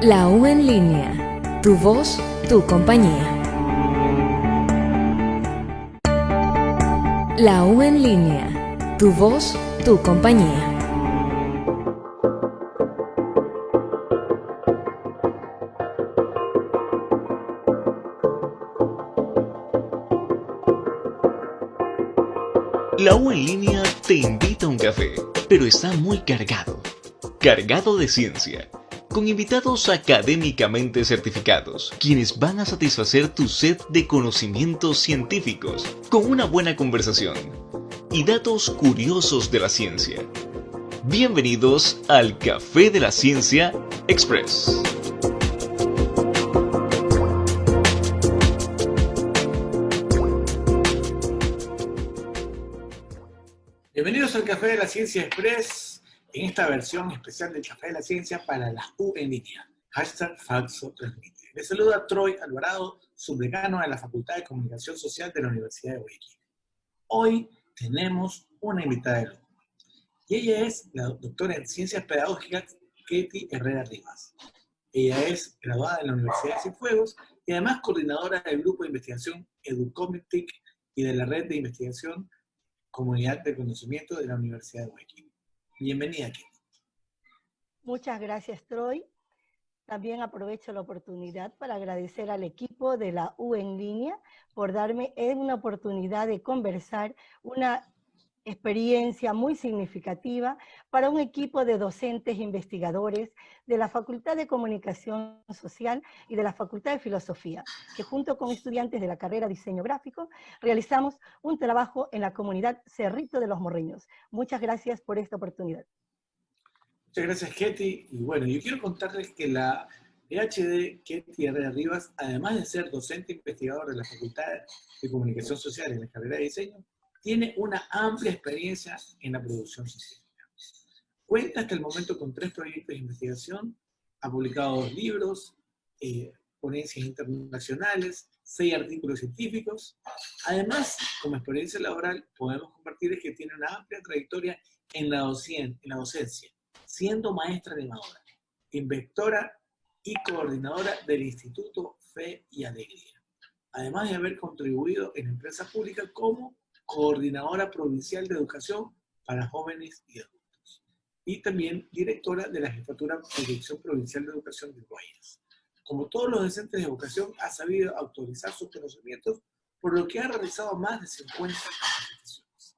La U en línea. Tu voz, tu compañía. La U en línea. Tu voz, tu compañía. La U en línea te invita a un café, pero está muy cargado. Cargado de ciencia, con invitados académicamente certificados, quienes van a satisfacer tu sed de conocimientos científicos, con una buena conversación y datos curiosos de la ciencia. Bienvenidos al Café de la Ciencia Express. Bienvenidos al Café de la Ciencia Express, en esta versión especial del Café de la Ciencia para la U en línea. #Falso Transmite. Les saluda Troy Alvarado, subdecano de la Facultad de Comunicación Social de la Universidad de Guayaquil. Hoy tenemos una invitada de lujo, y ella es la doctora en Ciencias Pedagógicas, Ketty Herrera Rivas. Ella es graduada de la Universidad de Cienfuegos y además coordinadora del grupo de investigación EduComiTIC y de la red de investigación Comunidad de Conocimiento de la Universidad de Guayaquil. Bienvenida, Ketty. Muchas gracias, Troy. También aprovecho la oportunidad para agradecer al equipo de la U en línea por darme una oportunidad de conversar, una experiencia muy significativa para un equipo de docentes e investigadores de la Facultad de Comunicación Social y de la Facultad de Filosofía, que junto con estudiantes de la carrera Diseño Gráfico realizamos un trabajo en la comunidad Cerrito de los Morreños. Muchas gracias por esta oportunidad. Muchas gracias, Ketty. Y bueno, yo quiero contarles que la PhD Ketty Herrera Rivas, además de ser docente e investigador de la Facultad de Comunicación Social en la carrera de Diseño, tiene una amplia experiencia en la producción científica. Cuenta hasta el momento con 3 proyectos de investigación, ha publicado 2 libros, ponencias internacionales, 6 artículos científicos. Además, como experiencia laboral, podemos compartir que tiene una amplia trayectoria en la docencia, siendo maestra animadora, inspectora y coordinadora del Instituto Fe y Alegría, además de haber contribuido en empresas públicas como coordinadora provincial de educación para jóvenes y adultos, y también directora de la Jefatura de Dirección Provincial de Educación del Guayas. Como todos los docentes de educación, ha sabido autorizar sus conocimientos, por lo que ha realizado más de 50 capacitaciones.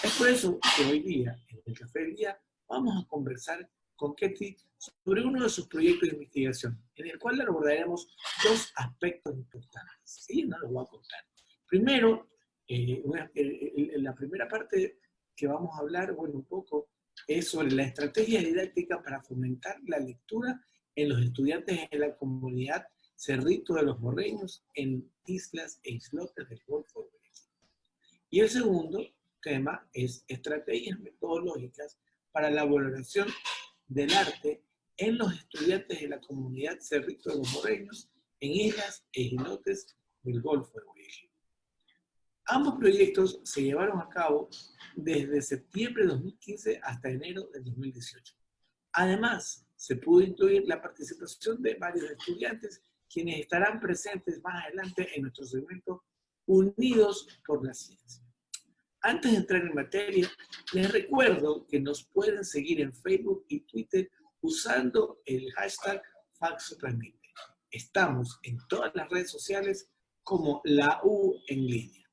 Es por eso que hoy día, en el Café del Día, vamos a conversar con Ketty sobre uno de sus proyectos de investigación, en el cual abordaremos 2 aspectos importantes. Ella nos los va a contar. Primero, la primera parte que vamos a hablar, bueno, un poco, es sobre la estrategia didáctica para fomentar la lectura en los estudiantes de la comunidad Cerrito de los Morreños en islas e islotes del Golfo de Guayaquil. Y el segundo tema es estrategias metodológicas para la valoración del arte en los estudiantes de la comunidad Cerrito de los Morreños en islas e islotes del Golfo de Guayaquil. Ambos proyectos se llevaron a cabo desde septiembre de 2015 hasta enero de 2018. Además, se pudo incluir la participación de varios estudiantes, quienes estarán presentes más adelante en nuestro segmento Unidos por la Ciencia. Antes de entrar en materia, les recuerdo que nos pueden seguir en Facebook y Twitter usando el #FalsoTransmite. Estamos en todas las redes sociales como la U en línea.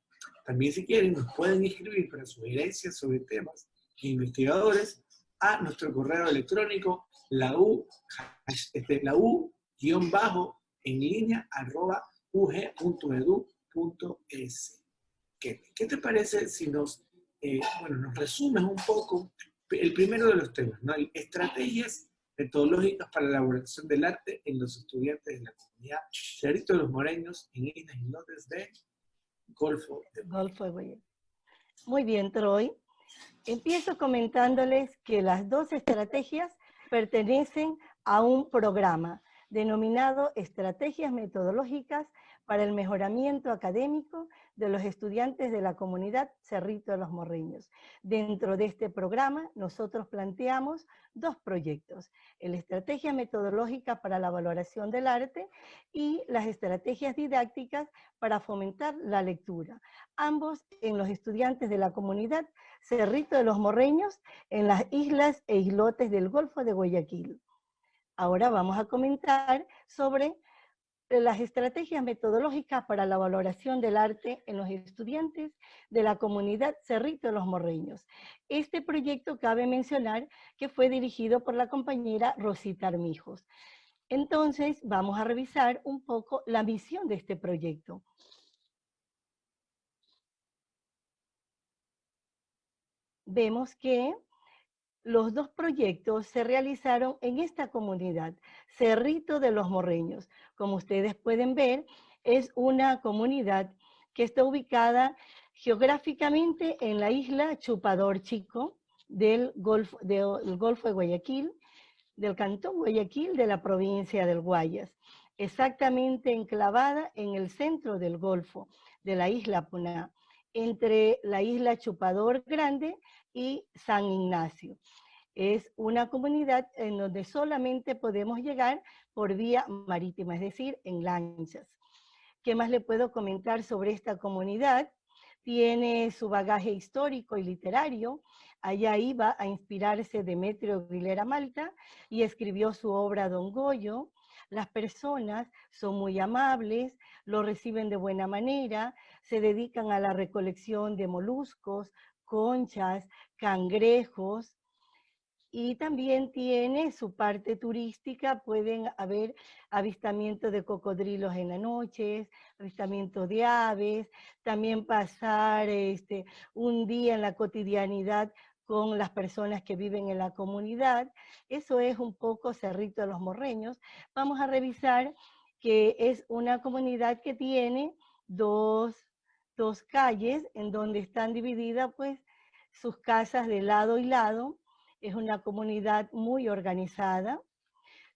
También, si quieren, nos pueden escribir para sugerencias sobre temas e investigadores a nuestro correo electrónico lau-en-línea@ug.edu.es. ¿Qué te parece si nos resumes un poco el primero de los temas, ¿no? Estrategias metodológicas para la elaboración del arte en los estudiantes de la comunidad Cerrito de los Morreños en islas y islotes de Golfo de Guayaquil. Muy bien, Troy. Empiezo comentándoles que las 2 estrategias pertenecen a un programa denominado Estrategias Metodológicas para el mejoramiento académico de los estudiantes de la comunidad Cerrito de los Morreños. Dentro de este programa, nosotros planteamos dos proyectos: la estrategia metodológica para la valoración del arte y las estrategias didácticas para fomentar la lectura, ambos en los estudiantes de la comunidad Cerrito de los Morreños, en las islas e islotes del Golfo de Guayaquil. Ahora vamos a comentar sobre las estrategias metodológicas para la valoración del arte en los estudiantes de la comunidad Cerrito de los Morreños. Este proyecto cabe mencionar que fue dirigido por la compañera Rosita Armijos. Entonces vamos a revisar un poco la misión de este proyecto. Vemos que los dos proyectos se realizaron en esta comunidad, Cerrito de los Morreños. Como ustedes pueden ver, es una comunidad que está ubicada geográficamente en la isla Chupador Chico del Golfo de Guayaquil, del Cantón Guayaquil de la provincia del Guayas, exactamente enclavada en el centro del Golfo de la isla Puná, entre la isla Chupador Grande y San Ignacio. Es una comunidad en donde solamente podemos llegar por vía marítima, es decir, en lanchas. ¿Qué más le puedo comentar sobre esta comunidad? Tiene su bagaje histórico y literario. Allá iba a inspirarse Demetrio Aguilera Malta y escribió su obra Don Goyo. Las personas son muy amables, lo reciben de buena manera, se dedican a la recolección de moluscos, conchas, cangrejos, y también tiene su parte turística. Pueden haber avistamientos de cocodrilos en las noches, avistamientos de aves, también pasar un día en la cotidianidad con las personas que viven en la comunidad. Eso es un poco Cerrito de los Morreños. Vamos a revisar que es una comunidad que tiene dos calles en donde están divididas pues sus casas de lado y lado. Es una comunidad muy organizada.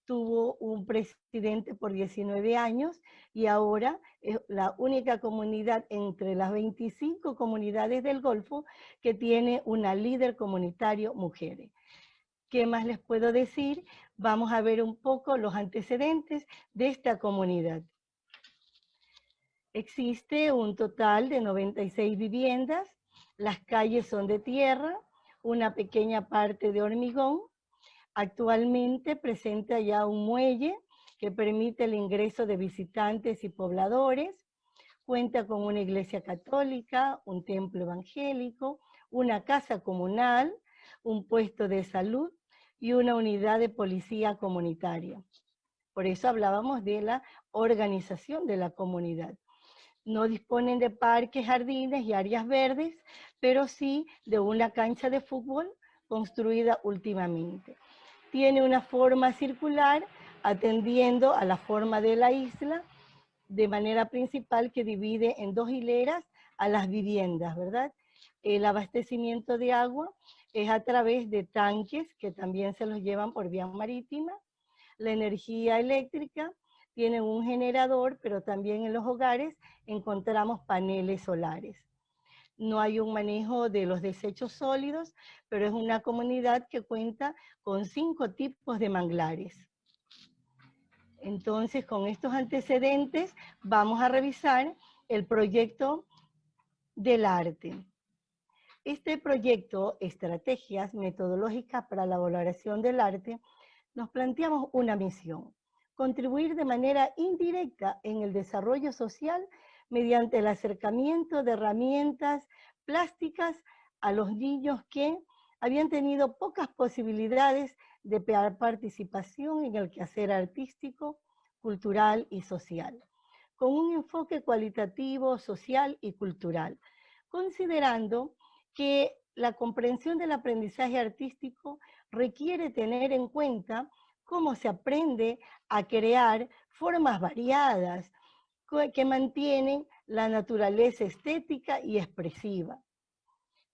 Tuvo un presidente por 19 años y ahora es la única comunidad entre las 25 comunidades del Golfo que tiene una líder comunitario mujer. ¿Qué más les puedo decir? Vamos a ver un poco los antecedentes de esta comunidad. Existe un total de 96 viviendas, las calles son de tierra, una pequeña parte de hormigón. Actualmente presenta ya un muelle que permite el ingreso de visitantes y pobladores. Cuenta con una iglesia católica, un templo evangélico, una casa comunal, un puesto de salud y una unidad de policía comunitaria. Por eso hablábamos de la organización de la comunidad. No disponen de parques, jardines y áreas verdes, pero sí de una cancha de fútbol construida últimamente. Tiene una forma circular atendiendo a la forma de la isla, de manera principal que divide en dos hileras a las viviendas, ¿verdad? El abastecimiento de agua es a través de tanques que también se los llevan por vía marítima. La energía eléctrica tiene un generador, pero también en los hogares encontramos paneles solares. No hay un manejo de los desechos sólidos, pero es una comunidad que cuenta con 5 tipos de manglares. Entonces, con estos antecedentes, vamos a revisar el proyecto del arte. Este proyecto, Estrategias Metodológicas para la Valoración del Arte, nos planteamos una misión: contribuir de manera indirecta en el desarrollo social mediante el acercamiento de herramientas plásticas a los niños que habían tenido pocas posibilidades de participación en el quehacer artístico, cultural y social, con un enfoque cualitativo, social y cultural, considerando que la comprensión del aprendizaje artístico requiere tener en cuenta cómo se aprende a crear formas variadas que mantienen la naturaleza estética y expresiva.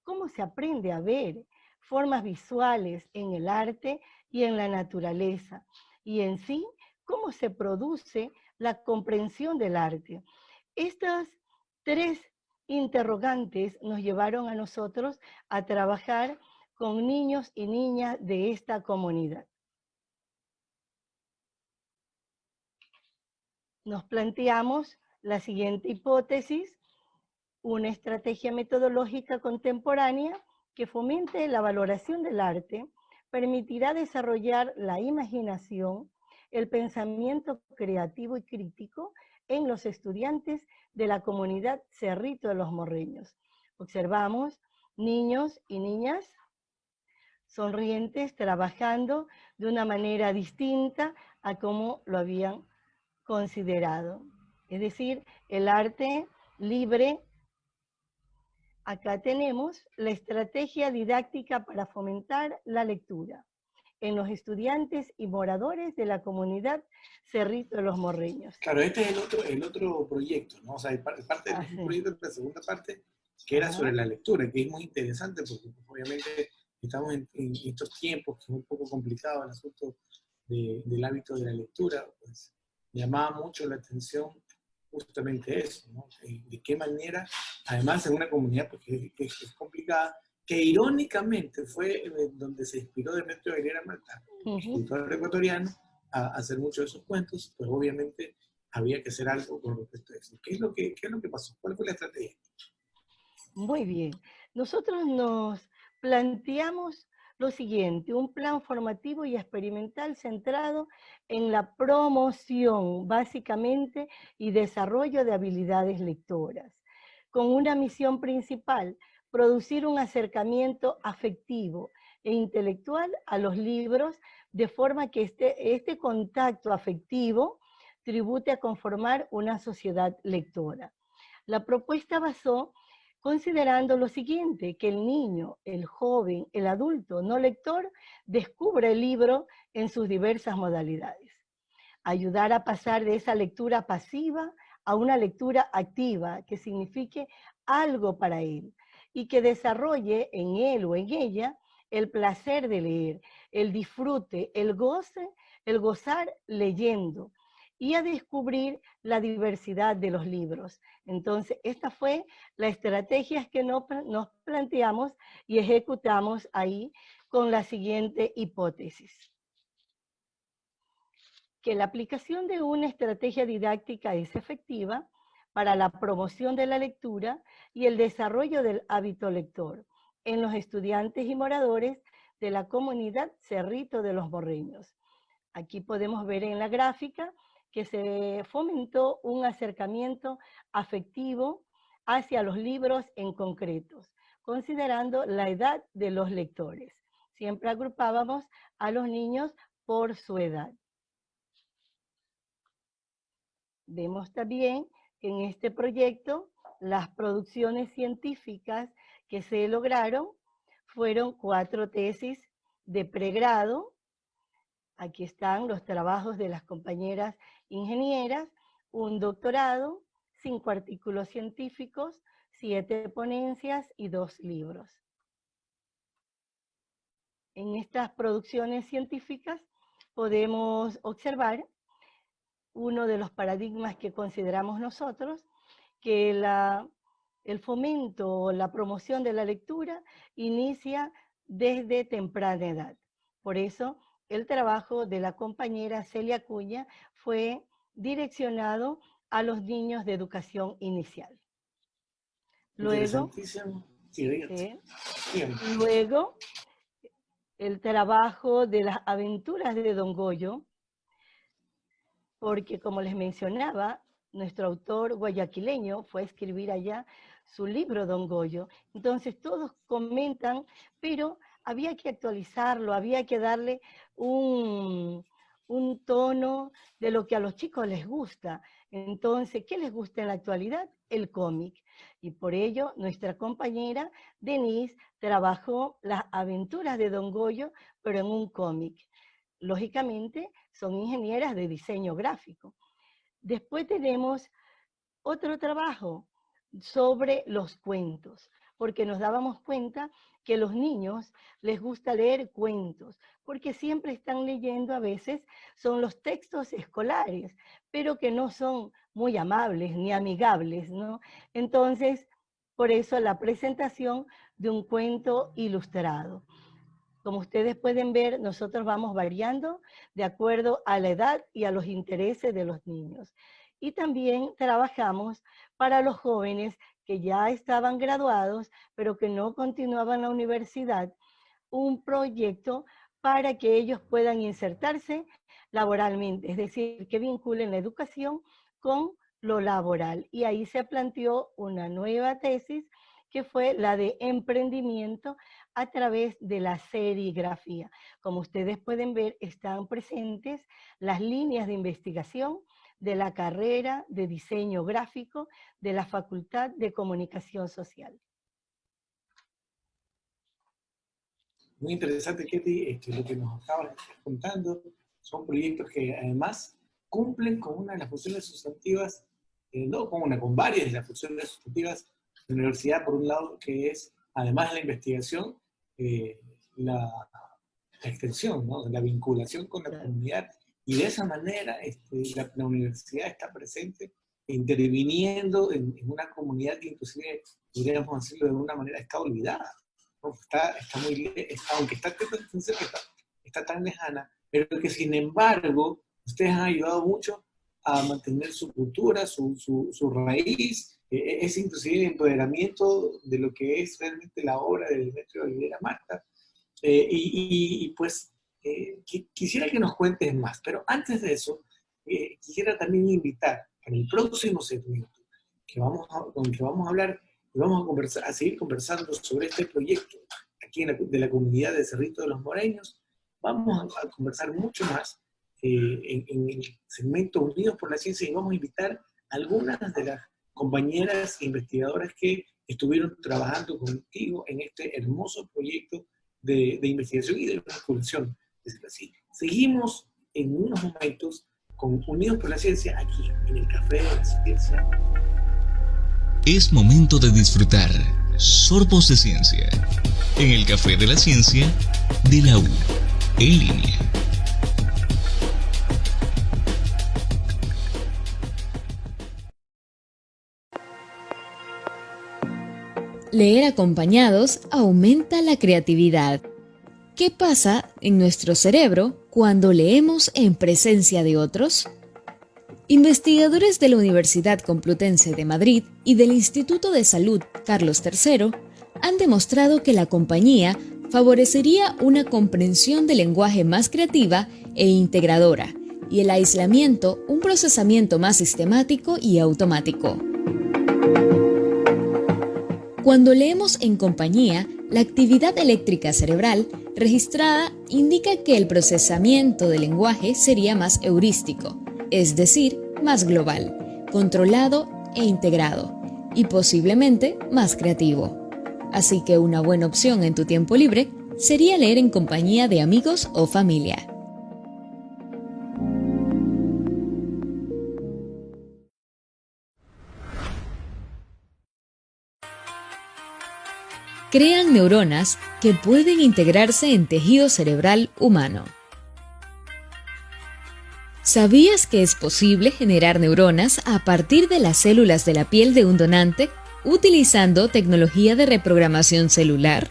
Cómo se aprende a ver formas visuales en el arte y en la naturaleza. Y en sí, cómo se produce la comprensión del arte. Estas tres interrogantes nos llevaron a nosotros a trabajar con niños y niñas de esta comunidad. Nos planteamos la siguiente hipótesis: una estrategia metodológica contemporánea que fomente la valoración del arte permitirá desarrollar la imaginación, el pensamiento creativo y crítico en los estudiantes de la comunidad Cerrito de los Morreños. Observamos niños y niñas sonrientes trabajando de una manera distinta a como lo habían considerado. Es decir, el arte libre. Acá tenemos la estrategia didáctica para fomentar la lectura en los estudiantes y moradores de la comunidad Cerrito de los Morreños. Claro, este es el otro proyecto, ¿no? O sea, parte del mismo proyecto, la segunda parte, que era sobre la lectura, que es muy interesante porque pues, obviamente estamos en estos tiempos que es un poco complicado el asunto del hábito de la lectura, pues llamaba mucho la atención justamente eso, ¿no? De qué manera, además en una comunidad pues, que es complicada, que irónicamente fue donde se inspiró Demetrio Aguilera Malta, escritor ecuatoriano, a hacer muchos de esos cuentos, pues obviamente había que hacer algo con respecto a eso. ¿Qué es lo que pasó? ¿Cuál fue la estrategia? Muy bien. Nosotros nos planteamos lo siguiente: un plan formativo y experimental centrado en la promoción, básicamente, y desarrollo de habilidades lectoras, con una misión principal: producir un acercamiento afectivo e intelectual a los libros, de forma que este contacto afectivo tribute a conformar una sociedad lectora. La propuesta basó considerando lo siguiente: que el niño, el joven, el adulto no lector descubra el libro en sus diversas modalidades. Ayudar a pasar de esa lectura pasiva a una lectura activa, que signifique algo para él y que desarrolle en él o en ella el placer de leer, el disfrute, el goce, el gozar leyendo, y a descubrir la diversidad de los libros. Entonces, esta fue la estrategia que nos planteamos y ejecutamos ahí con la siguiente hipótesis: que la aplicación de una estrategia didáctica es efectiva para la promoción de la lectura y el desarrollo del hábito lector en los estudiantes y moradores de la comunidad Cerrito de los Morreños. Aquí podemos ver en la gráfica que se fomentó un acercamiento afectivo hacia los libros en concretos, considerando la edad de los lectores. Siempre agrupábamos a los niños por su edad. Vemos también que en este proyecto las producciones científicas que se lograron fueron 4 tesis de pregrado. Aquí están los trabajos de las compañeras ingenieras, un doctorado, 5 artículos científicos, 7 ponencias y 2 libros. En estas producciones científicas podemos observar uno de los paradigmas que consideramos nosotros, que el fomento o la promoción de la lectura inicia desde temprana edad. Por eso, el trabajo de la compañera Celia Acuña fue direccionado a los niños de educación inicial. Luego, luego el trabajo de las aventuras de Don Goyo, porque como les mencionaba, nuestro autor guayaquileño fue a escribir allá su libro Don Goyo. Entonces todos comentan, pero había que actualizarlo, había que darle un tono de lo que a los chicos les gusta. Entonces, ¿qué les gusta en la actualidad? El cómic. Y por ello, nuestra compañera Denise trabajó las aventuras de Don Goyo, pero en un cómic. Lógicamente, son ingenieras de diseño gráfico. Después tenemos otro trabajo sobre los cuentos. porque nos dábamos cuenta que los niños les gusta leer cuentos, porque siempre están leyendo a veces, son los textos escolares, pero que no son muy amables ni amigables, ¿no? Entonces, por eso la presentación de un cuento ilustrado. Como ustedes pueden ver, nosotros vamos variando de acuerdo a la edad y a los intereses de los niños. Y también trabajamos para los jóvenes que ya estaban graduados, pero que no continuaban la universidad, un proyecto para que ellos puedan insertarse laboralmente, es decir, que vinculen la educación con lo laboral. Y ahí se planteó una nueva tesis que fue la de emprendimiento a través de la serigrafía. Como ustedes pueden ver, están presentes las líneas de investigación de la carrera de diseño gráfico de la Facultad de Comunicación Social. Muy interesante, Ketty, lo que nos acabas de estar contando. Son proyectos que además cumplen con una de las funciones sustantivas, no con una, con varias de las funciones sustantivas de la universidad, por un lado, que es, además de la investigación, la extensión, ¿no? La vinculación con la comunidad, y de esa manera la universidad está presente, interviniendo en una comunidad que inclusive, podríamos decirlo de una manera, está olvidada, ¿no? Está aunque está tan lejana, pero que sin embargo, ustedes han ayudado mucho a mantener su cultura, su raíz, ese inclusive empoderamiento de lo que es realmente la obra de Demetrio Olivera Marta. Pues quisiera que nos cuentes más, pero antes de eso, quisiera también invitar para el próximo segmento con el que vamos a hablar y vamos a seguir conversando sobre este proyecto aquí de la comunidad de Cerrito de los Moreños. Vamos a conversar mucho más en el segmento Unidos por la Ciencia, y vamos a invitar a algunas de las compañeras e investigadoras que estuvieron trabajando contigo en este hermoso proyecto de investigación y de vinculación. Así. Seguimos en unos momentos con Unidos por la Ciencia aquí en el Café de la Ciencia. Es momento de disfrutar sorbos de ciencia en el Café de la Ciencia de la U en línea. Leer acompañados aumenta la creatividad. ¿Qué pasa en nuestro cerebro cuando leemos en presencia de otros? Investigadores de la Universidad Complutense de Madrid y del Instituto de Salud Carlos III han demostrado que la compañía favorecería una comprensión del lenguaje más creativa e integradora, y el aislamiento un procesamiento más sistemático y automático. Cuando leemos en compañía, la actividad eléctrica cerebral registrada indica que el procesamiento del lenguaje sería más heurístico, es decir, más global, controlado e integrado, y posiblemente más creativo. Así que una buena opción en tu tiempo libre sería leer en compañía de amigos o familia. Crean neuronas que pueden integrarse en tejido cerebral humano. ¿Sabías que es posible generar neuronas a partir de las células de la piel de un donante utilizando tecnología de reprogramación celular?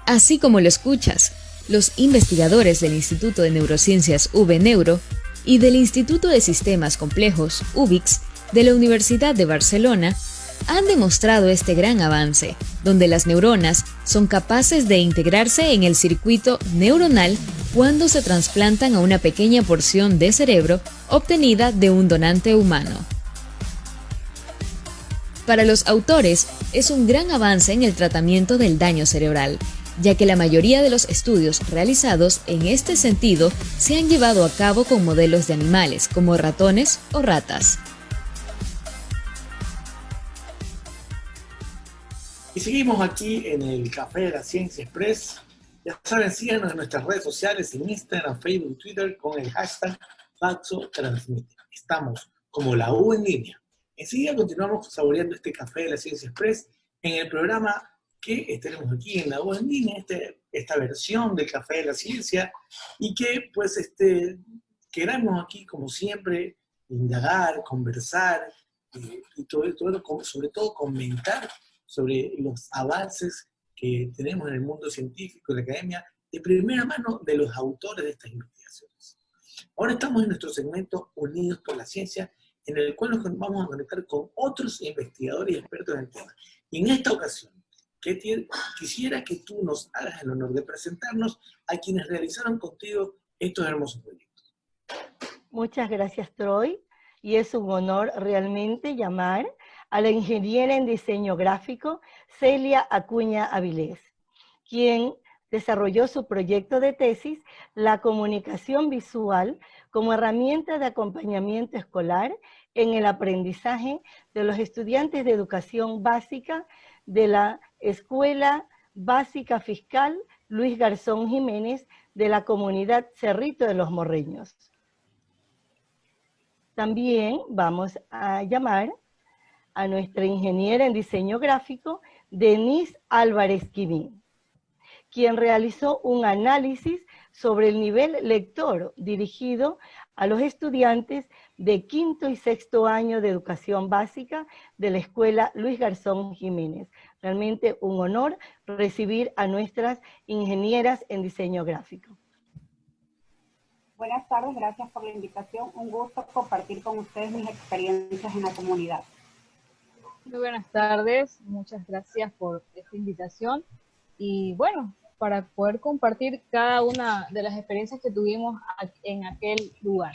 Así como lo escuchas, los investigadores del Instituto de Neurociencias VNeuro y del Instituto de Sistemas Complejos UBICS de la Universidad de Barcelona han demostrado este gran avance, donde las neuronas son capaces de integrarse en el circuito neuronal cuando se trasplantan a una pequeña porción de cerebro obtenida de un donante humano. Para los autores, es un gran avance en el tratamiento del daño cerebral, ya que la mayoría de los estudios realizados en este sentido se han llevado a cabo con modelos de animales como ratones o ratas. Y seguimos aquí en el Café de la Ciencia Express. Ya saben, síganos en nuestras redes sociales, en Instagram, Facebook, Twitter, con el hashtag FaxoTransmite. Estamos como la U en línea, Enseguida continuamos saboreando este café de la Ciencia Express en el programa que tenemos aquí en la U en línea, esta versión del café de la ciencia, y que pues queramos aquí como siempre indagar, conversar, y sobre todo comentar sobre los avances que tenemos en el mundo científico, en la academia, de primera mano de los autores de estas investigaciones. Ahora estamos en nuestro segmento Unidos por la Ciencia, en el cual nos vamos a conectar con otros investigadores y expertos en el tema. Y en esta ocasión, quisiera que tú nos hagas el honor de presentarnos a quienes realizaron contigo estos hermosos proyectos. Muchas gracias, Troy. Y es un honor realmente llamar a la ingeniera en diseño gráfico, Celia Acuña Avilés, quien desarrolló su proyecto de tesis, la comunicación visual como herramienta de acompañamiento escolar en el aprendizaje de los estudiantes de educación básica de la Escuela Básica Fiscal Luis Garzón Jiménez de la comunidad Cerrito de los Morreños. También vamos a llamar a nuestra ingeniera en diseño gráfico, Denise Álvarez Quimín, quien realizó un análisis sobre el nivel lector dirigido a los estudiantes de quinto y sexto año de educación básica de la Escuela Luis Garzón Jiménez. Realmente un honor recibir a nuestras ingenieras en diseño gráfico. Buenas tardes, gracias por la invitación. Un gusto compartir con ustedes mis experiencias en la comunidad. Muy buenas tardes, muchas gracias por esta invitación. Y bueno, para poder compartir cada una de las experiencias que tuvimos en aquel lugar.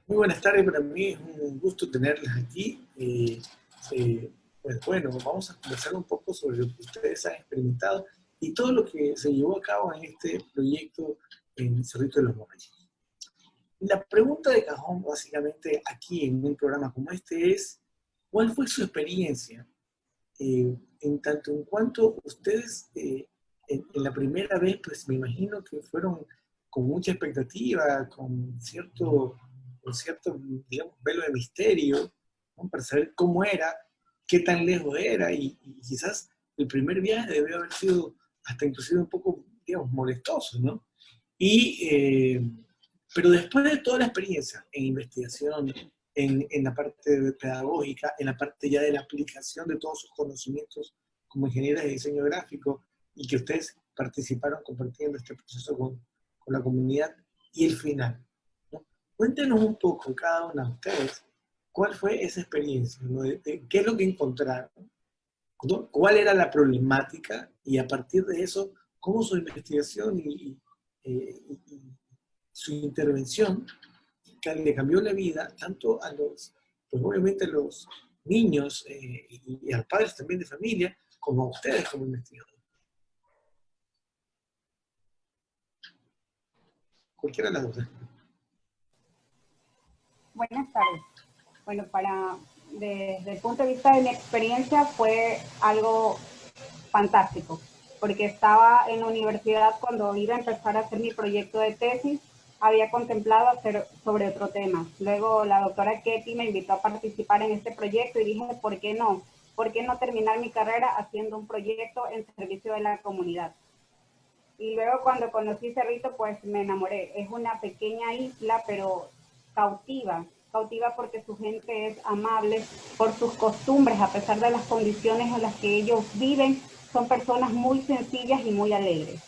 Muy buenas tardes, para mí es un gusto tenerlas aquí. Pues bueno, vamos a conversar un poco sobre lo que ustedes han experimentado y todo lo que se llevó a cabo en este proyecto en Cerrito de los Morreños. La pregunta de cajón, básicamente, aquí en un programa como este es, ¿cuál fue su experiencia? En tanto en cuanto ustedes, en la primera vez, pues me imagino que fueron con mucha expectativa, con cierto digamos, velo de misterio, ¿no? Para saber cómo era, qué tan lejos era, y quizás el primer viaje debió haber sido hasta inclusive un poco, digamos, molestoso, ¿no? Pero después de toda la experiencia en investigación, en la parte pedagógica, en la parte ya de la aplicación de todos sus conocimientos como ingenieras de diseño gráfico, y que ustedes participaron compartiendo este proceso con la comunidad, y el final, ¿no? Cuéntenos un poco, cada una de ustedes, cuál fue esa experiencia, ¿no? ¿Qué es lo que encontraron? ¿No? ¿Cuál era la problemática? Y a partir de eso, cómo su investigación y su intervención le cambió la vida tanto a los, pues obviamente a los niños y a los padres también de familia, como a ustedes como investigadores. Cualquiera de las dos. Buenas tardes. Bueno, desde el punto de vista de mi experiencia fue algo fantástico, porque estaba en la universidad cuando iba a empezar a hacer mi proyecto de tesis, había contemplado hacer sobre otro tema. Luego la doctora Ketty me invitó a participar en este proyecto y dije, ¿por qué no? ¿Por qué no terminar mi carrera haciendo un proyecto en servicio de la comunidad? Y luego cuando conocí Cerrito, pues me enamoré. Es una pequeña isla, pero cautiva porque su gente es amable, por sus costumbres, a pesar de las condiciones en las que ellos viven, son personas muy sencillas y muy alegres.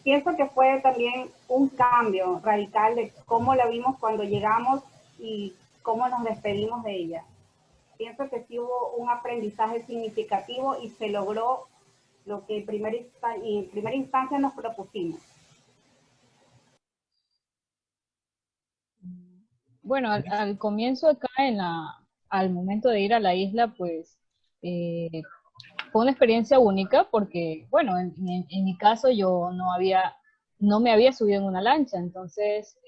Pienso que fue también un cambio radical de cómo la vimos cuando llegamos y cómo nos despedimos de ella. Pienso que sí hubo un aprendizaje significativo y se logró lo que en primera instancia nos propusimos. Bueno, al comienzo acá, al momento de ir a la isla, pues fue una experiencia única porque, bueno, en mi caso yo no me había subido en una lancha, entonces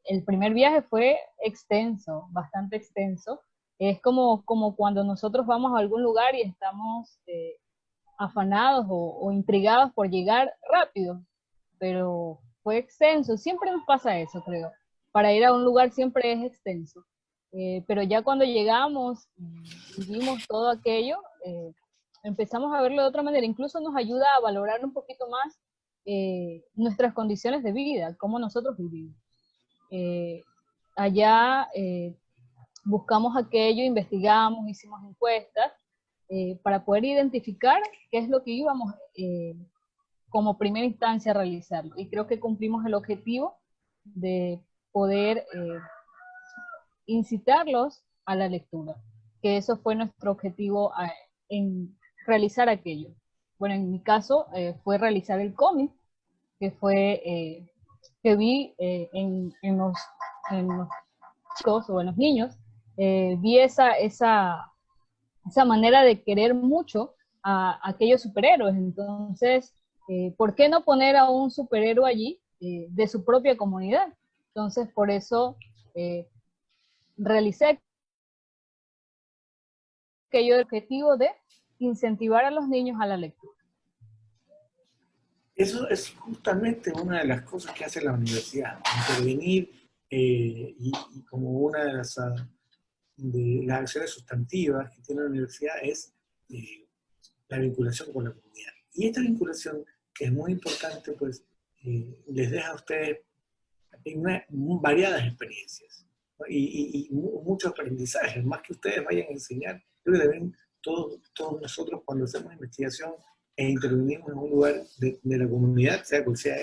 el primer viaje fue extenso, bastante extenso. Es como cuando nosotros vamos a algún lugar y estamos afanados o intrigados por llegar rápido, pero fue extenso. Siempre nos pasa eso, creo. Para ir a un lugar siempre es extenso. pero ya cuando llegamos y vimos todo aquello, empezamos a verlo de otra manera. Incluso nos ayuda a valorar un poquito más nuestras condiciones de vida, cómo nosotros vivimos. Allá buscamos aquello, investigamos, hicimos encuestas para poder identificar qué es lo que íbamos como primera instancia a realizarlo. Y creo que cumplimos el objetivo de poder incitarlos a la lectura, que eso fue nuestro objetivo en realizar aquello. Bueno, en mi caso fue realizar el cómic, que fue que vi en los chicos o en los niños, vi esa manera de querer mucho a aquellos superhéroes. Entonces, ¿por qué no poner a un superhéroe allí de su propia comunidad? Entonces, por eso realicé aquello del objetivo de incentivar a los niños a la lectura. Eso es justamente una de las cosas que hace la universidad, intervenir y como una de las acciones sustantivas que tiene la universidad es la vinculación con la comunidad. Y esta vinculación, que es muy importante, pues les deja a ustedes variadas experiencias, ¿no? y muchos aprendizajes, más que ustedes vayan a enseñar. Creo que también todos nosotros cuando hacemos investigación e intervenimos en un lugar de la comunidad, sea cual sea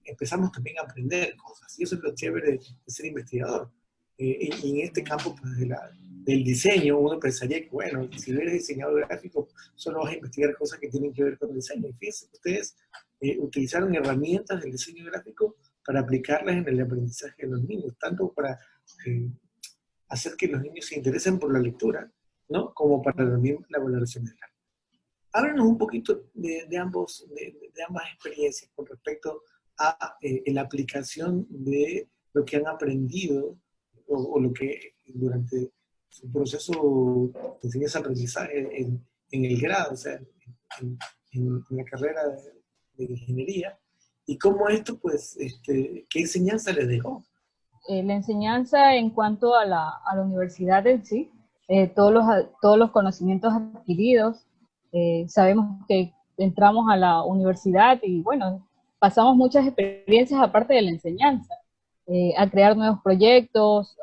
empezamos también a aprender cosas. Y eso es lo chévere de ser investigador. Y en este campo pues, del diseño, uno pensaría que, bueno, si eres diseñador gráfico, solo vas a investigar cosas que tienen que ver con el diseño. Y fíjense, ustedes utilizaron herramientas del diseño gráfico para aplicarlas en el aprendizaje de los niños, tanto para hacer que los niños se interesen por la lectura, ¿no? Como para también la valoración del arte. Háblanos un poquito de ambas experiencias con respecto a la aplicación de lo que han aprendido o lo que durante su proceso de enseñanza-aprendizaje en el grado, o sea, en la carrera de ingeniería, y cómo esto, pues, ¿qué enseñanza les dejó? La enseñanza en cuanto a la universidad en sí, todos los conocimientos adquiridos, sabemos que entramos a la universidad y bueno, pasamos muchas experiencias aparte de la enseñanza, a crear nuevos proyectos,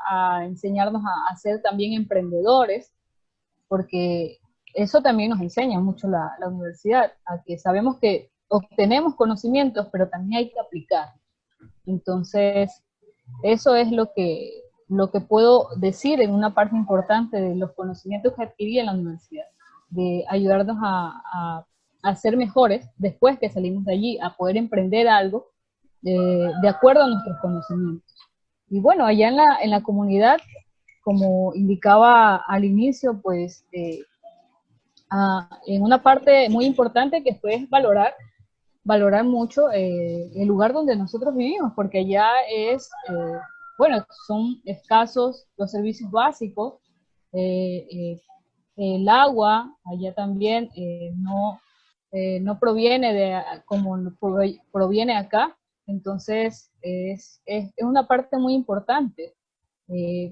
a enseñarnos a ser también emprendedores, porque eso también nos enseña mucho la universidad, a que sabemos que obtenemos conocimientos, pero también hay que aplicar. Entonces, eso es lo que puedo decir en una parte importante de los conocimientos que adquirí en la universidad, de ayudarnos a ser mejores después que salimos de allí, a poder emprender algo de acuerdo a nuestros conocimientos. Y bueno, allá en la comunidad, como indicaba al inicio, pues en una parte muy importante que fue valorar mucho el lugar donde nosotros vivimos, porque allá bueno, son escasos los servicios básicos, el agua allá también no proviene como proviene acá, entonces es una parte muy importante.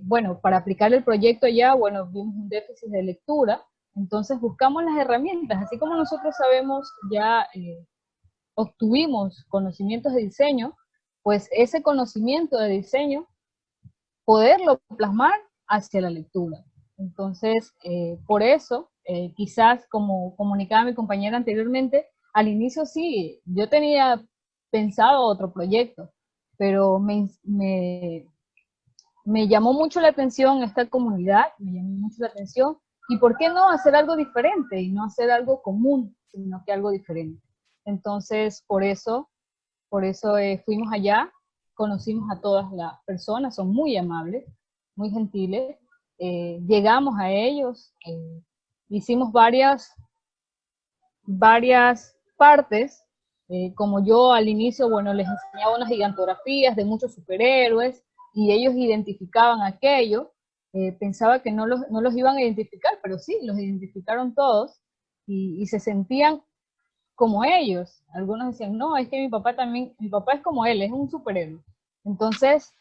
Bueno, para aplicar el proyecto allá, bueno, vimos un déficit de lectura, entonces buscamos las herramientas, así como nosotros sabemos ya obtuvimos conocimientos de diseño, pues ese conocimiento de diseño, poderlo plasmar hacia la lectura. Entonces, por eso, quizás como comunicaba mi compañera anteriormente, al inicio sí, yo tenía pensado otro proyecto, pero me llamó mucho la atención esta comunidad, me llamó mucho la atención, y por qué no hacer algo diferente y no hacer algo común, sino que algo diferente. Entonces, por eso fuimos allá, conocimos a todas las personas, son muy amables, muy gentiles, llegamos a ellos, hicimos varias partes, como yo al inicio, bueno, les enseñaba unas gigantografías de muchos superhéroes, y ellos identificaban aquello, pensaba que no los iban a identificar, pero sí, los identificaron todos, y se sentían como ellos. Algunos decían, no, es que mi papá es como él, es un superhéroe. Entonces,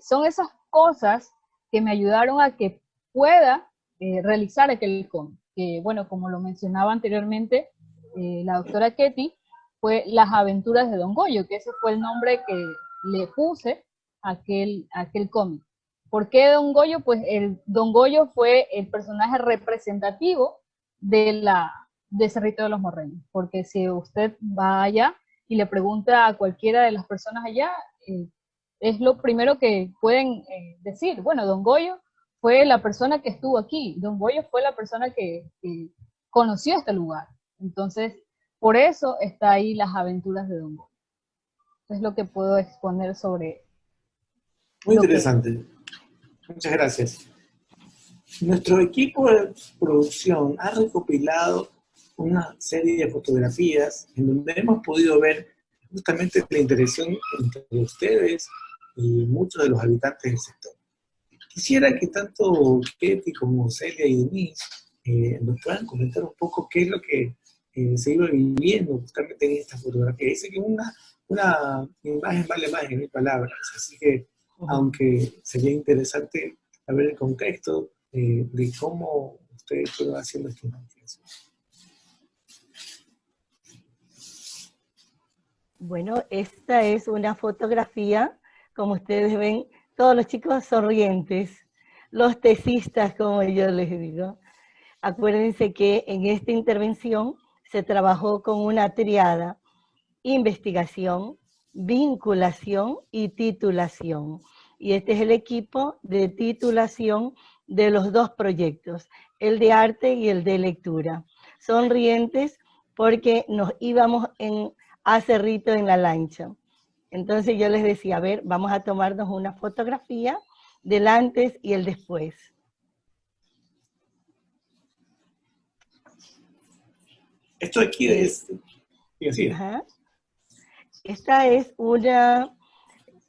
son esas cosas que me ayudaron a que pueda realizar aquel cómic. Que bueno, como lo mencionaba anteriormente la doctora Ketty, fue Las aventuras de Don Goyo, que ese fue el nombre que le puse a aquel cómic. ¿Por qué Don Goyo? Pues Don Goyo fue el personaje representativo de Cerrito de los Morreños, porque si usted va allá y le pregunta a cualquiera de las personas allá, es lo primero que pueden decir. Bueno, Don Goyo fue la persona que estuvo aquí, Don Goyo fue la persona que conoció este lugar. Entonces, por eso está ahí Las aventuras de Don Goyo. Es lo que puedo exponer sobre... Muy interesante. Muchas gracias. Nuestro equipo de producción ha recopilado una serie de fotografías en donde hemos podido ver justamente la interacción entre ustedes y muchos de los habitantes del sector. Quisiera que tanto Ketty como Celia y Denise nos puedan comentar un poco qué es lo que se iba viviendo justamente en esta fotografía. Dice que una imagen vale más que 1000 palabras, así que aunque sería interesante saber el contexto de cómo ustedes fueron haciendo esta investigación. Bueno, esta es una fotografía, como ustedes ven, todos los chicos sonrientes, los tesistas, como yo les digo. Acuérdense que en esta intervención se trabajó con una triada: investigación, vinculación y titulación. Y este es el equipo de titulación de los dos proyectos, el de arte y el de lectura. Sonrientes porque nos íbamos a Cerrito en la lancha. Entonces yo les decía, a ver, vamos a tomarnos una fotografía del antes y el después. Esto aquí es... Ajá. Esta es una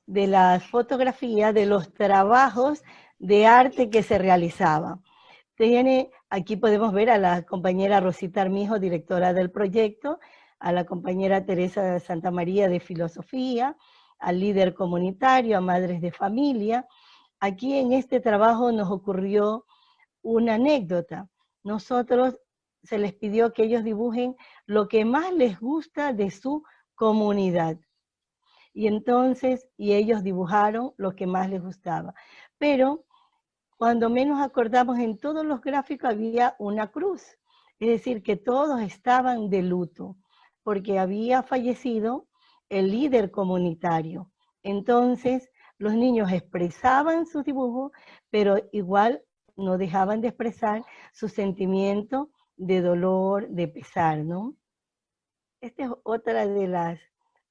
de las fotografías de los trabajos de arte que se realizaba. Aquí podemos ver a la compañera Rosita Armijo, directora del proyecto, a la compañera Teresa Santamaría de Filosofía, al líder comunitario, a Madres de Familia. Aquí en este trabajo nos ocurrió una anécdota. Nosotros se les pidió que ellos dibujen lo que más les gusta de su comunidad. Y entonces, ellos dibujaron lo que más les gustaba. Pero cuando menos acordamos, en todos los gráficos había una cruz. Es decir, que todos estaban de luto, porque había fallecido el líder comunitario. Entonces, los niños expresaban sus dibujos, pero igual no dejaban de expresar su sentimiento de dolor, de pesar, ¿no? Esta es otra de las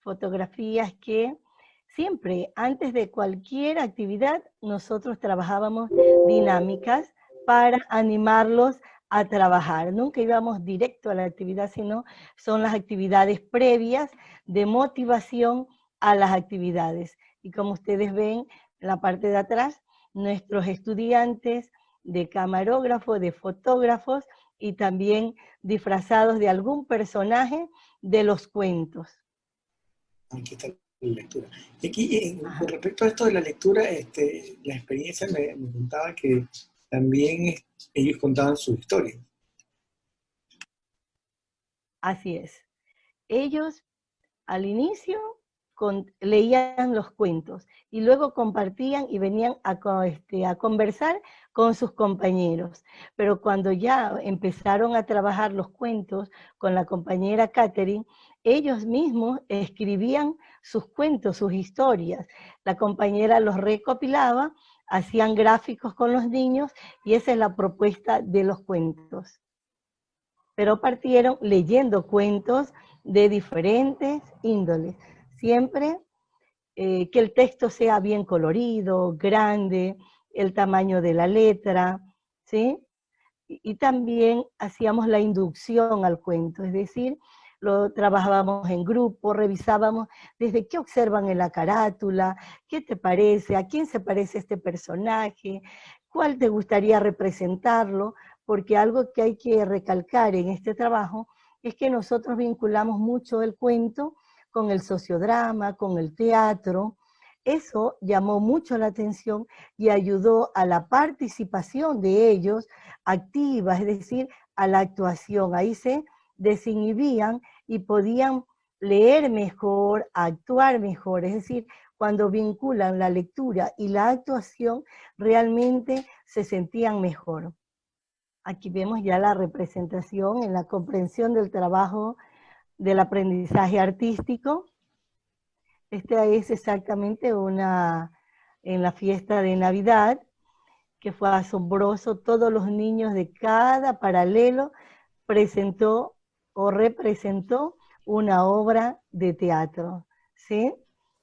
fotografías que siempre, antes de cualquier actividad, nosotros trabajábamos dinámicas para animarlos a trabajar. Nunca íbamos directo a la actividad, sino son las actividades previas de motivación a las actividades. Y como ustedes ven, en la parte de atrás, nuestros estudiantes de camarógrafo, de fotógrafos, y también disfrazados de algún personaje de los cuentos. Aquí está la lectura. Y aquí, con respecto a esto de la lectura, la experiencia me contaba que también ellos contaban su historia. Así es. Ellos al inicio leían los cuentos y luego compartían y venían a conversar con sus compañeros. Pero cuando ya empezaron a trabajar los cuentos con la compañera Catherine, ellos mismos escribían sus cuentos, sus historias. La compañera los recopilaba, hacían gráficos con los niños y esa es la propuesta de los cuentos. Pero partieron leyendo cuentos de diferentes índoles. Siempre que el texto sea bien colorido, grande, el tamaño de la letra, ¿sí? Y también hacíamos la inducción al cuento, es decir, lo trabajábamos en grupo, revisábamos desde qué observan en la carátula, qué te parece, a quién se parece este personaje, cuál te gustaría representarlo, porque algo que hay que recalcar en este trabajo es que nosotros vinculamos mucho el cuento con el sociodrama, con el teatro, Eso llamó mucho la atención y ayudó a la participación de ellos activa, es decir, a la actuación. Ahí se desinhibían y podían leer mejor, actuar mejor, es decir, cuando vinculan la lectura y la actuación, realmente se sentían mejor. Aquí vemos ya la representación en la comprensión del trabajo del aprendizaje artístico. Esta es exactamente en la fiesta de Navidad, que fue asombroso. Todos los niños de cada paralelo presentó o representó una obra de teatro, ¿sí?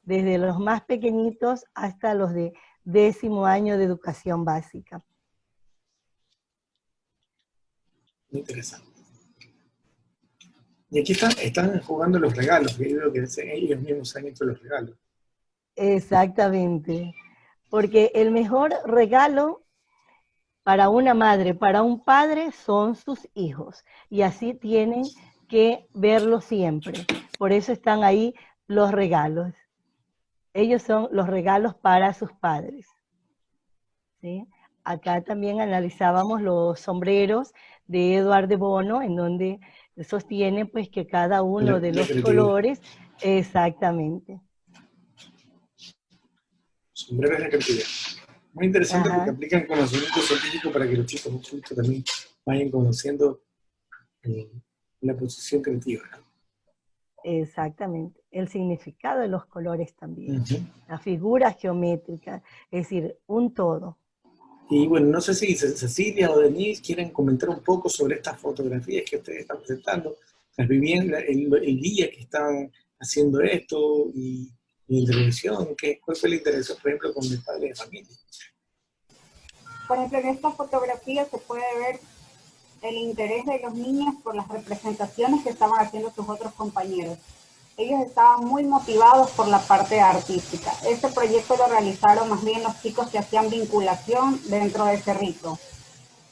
Desde los más pequeñitos hasta los de 10º año de educación básica. Muy interesante. Y aquí están jugando los regalos, que yo veo que ellos mismos han hecho los regalos. Exactamente, porque el mejor regalo para una madre, para un padre, son sus hijos, y así tienen que verlo siempre. Por eso están ahí los regalos. Ellos son los regalos para sus padres, ¿sí? Acá también analizábamos los sombreros de Edward de Bono, en donde sostiene pues que cada uno de los colores, exactamente. Sombreros de la creatividad. Muy interesante. Ajá. Porque aplican conocimiento científico para que los chicos también vayan conociendo la posición creativa, ¿no? Exactamente, el significado de los colores también, la figura geométrica, es decir, un todo. Y bueno, no sé si Cecilia o Denise quieren comentar un poco sobre estas fotografías que ustedes están presentando, las viviendas, el día que están haciendo esto y la intervención, ¿cuál fue la interacción, por ejemplo, con el padre de familia? Por ejemplo, en esta fotografía se puede ver el interés de los niños por las representaciones que estaban haciendo sus otros compañeros. Ellos estaban muy motivados por la parte artística. Este proyecto lo realizaron más bien los chicos que hacían vinculación dentro de Cerrito.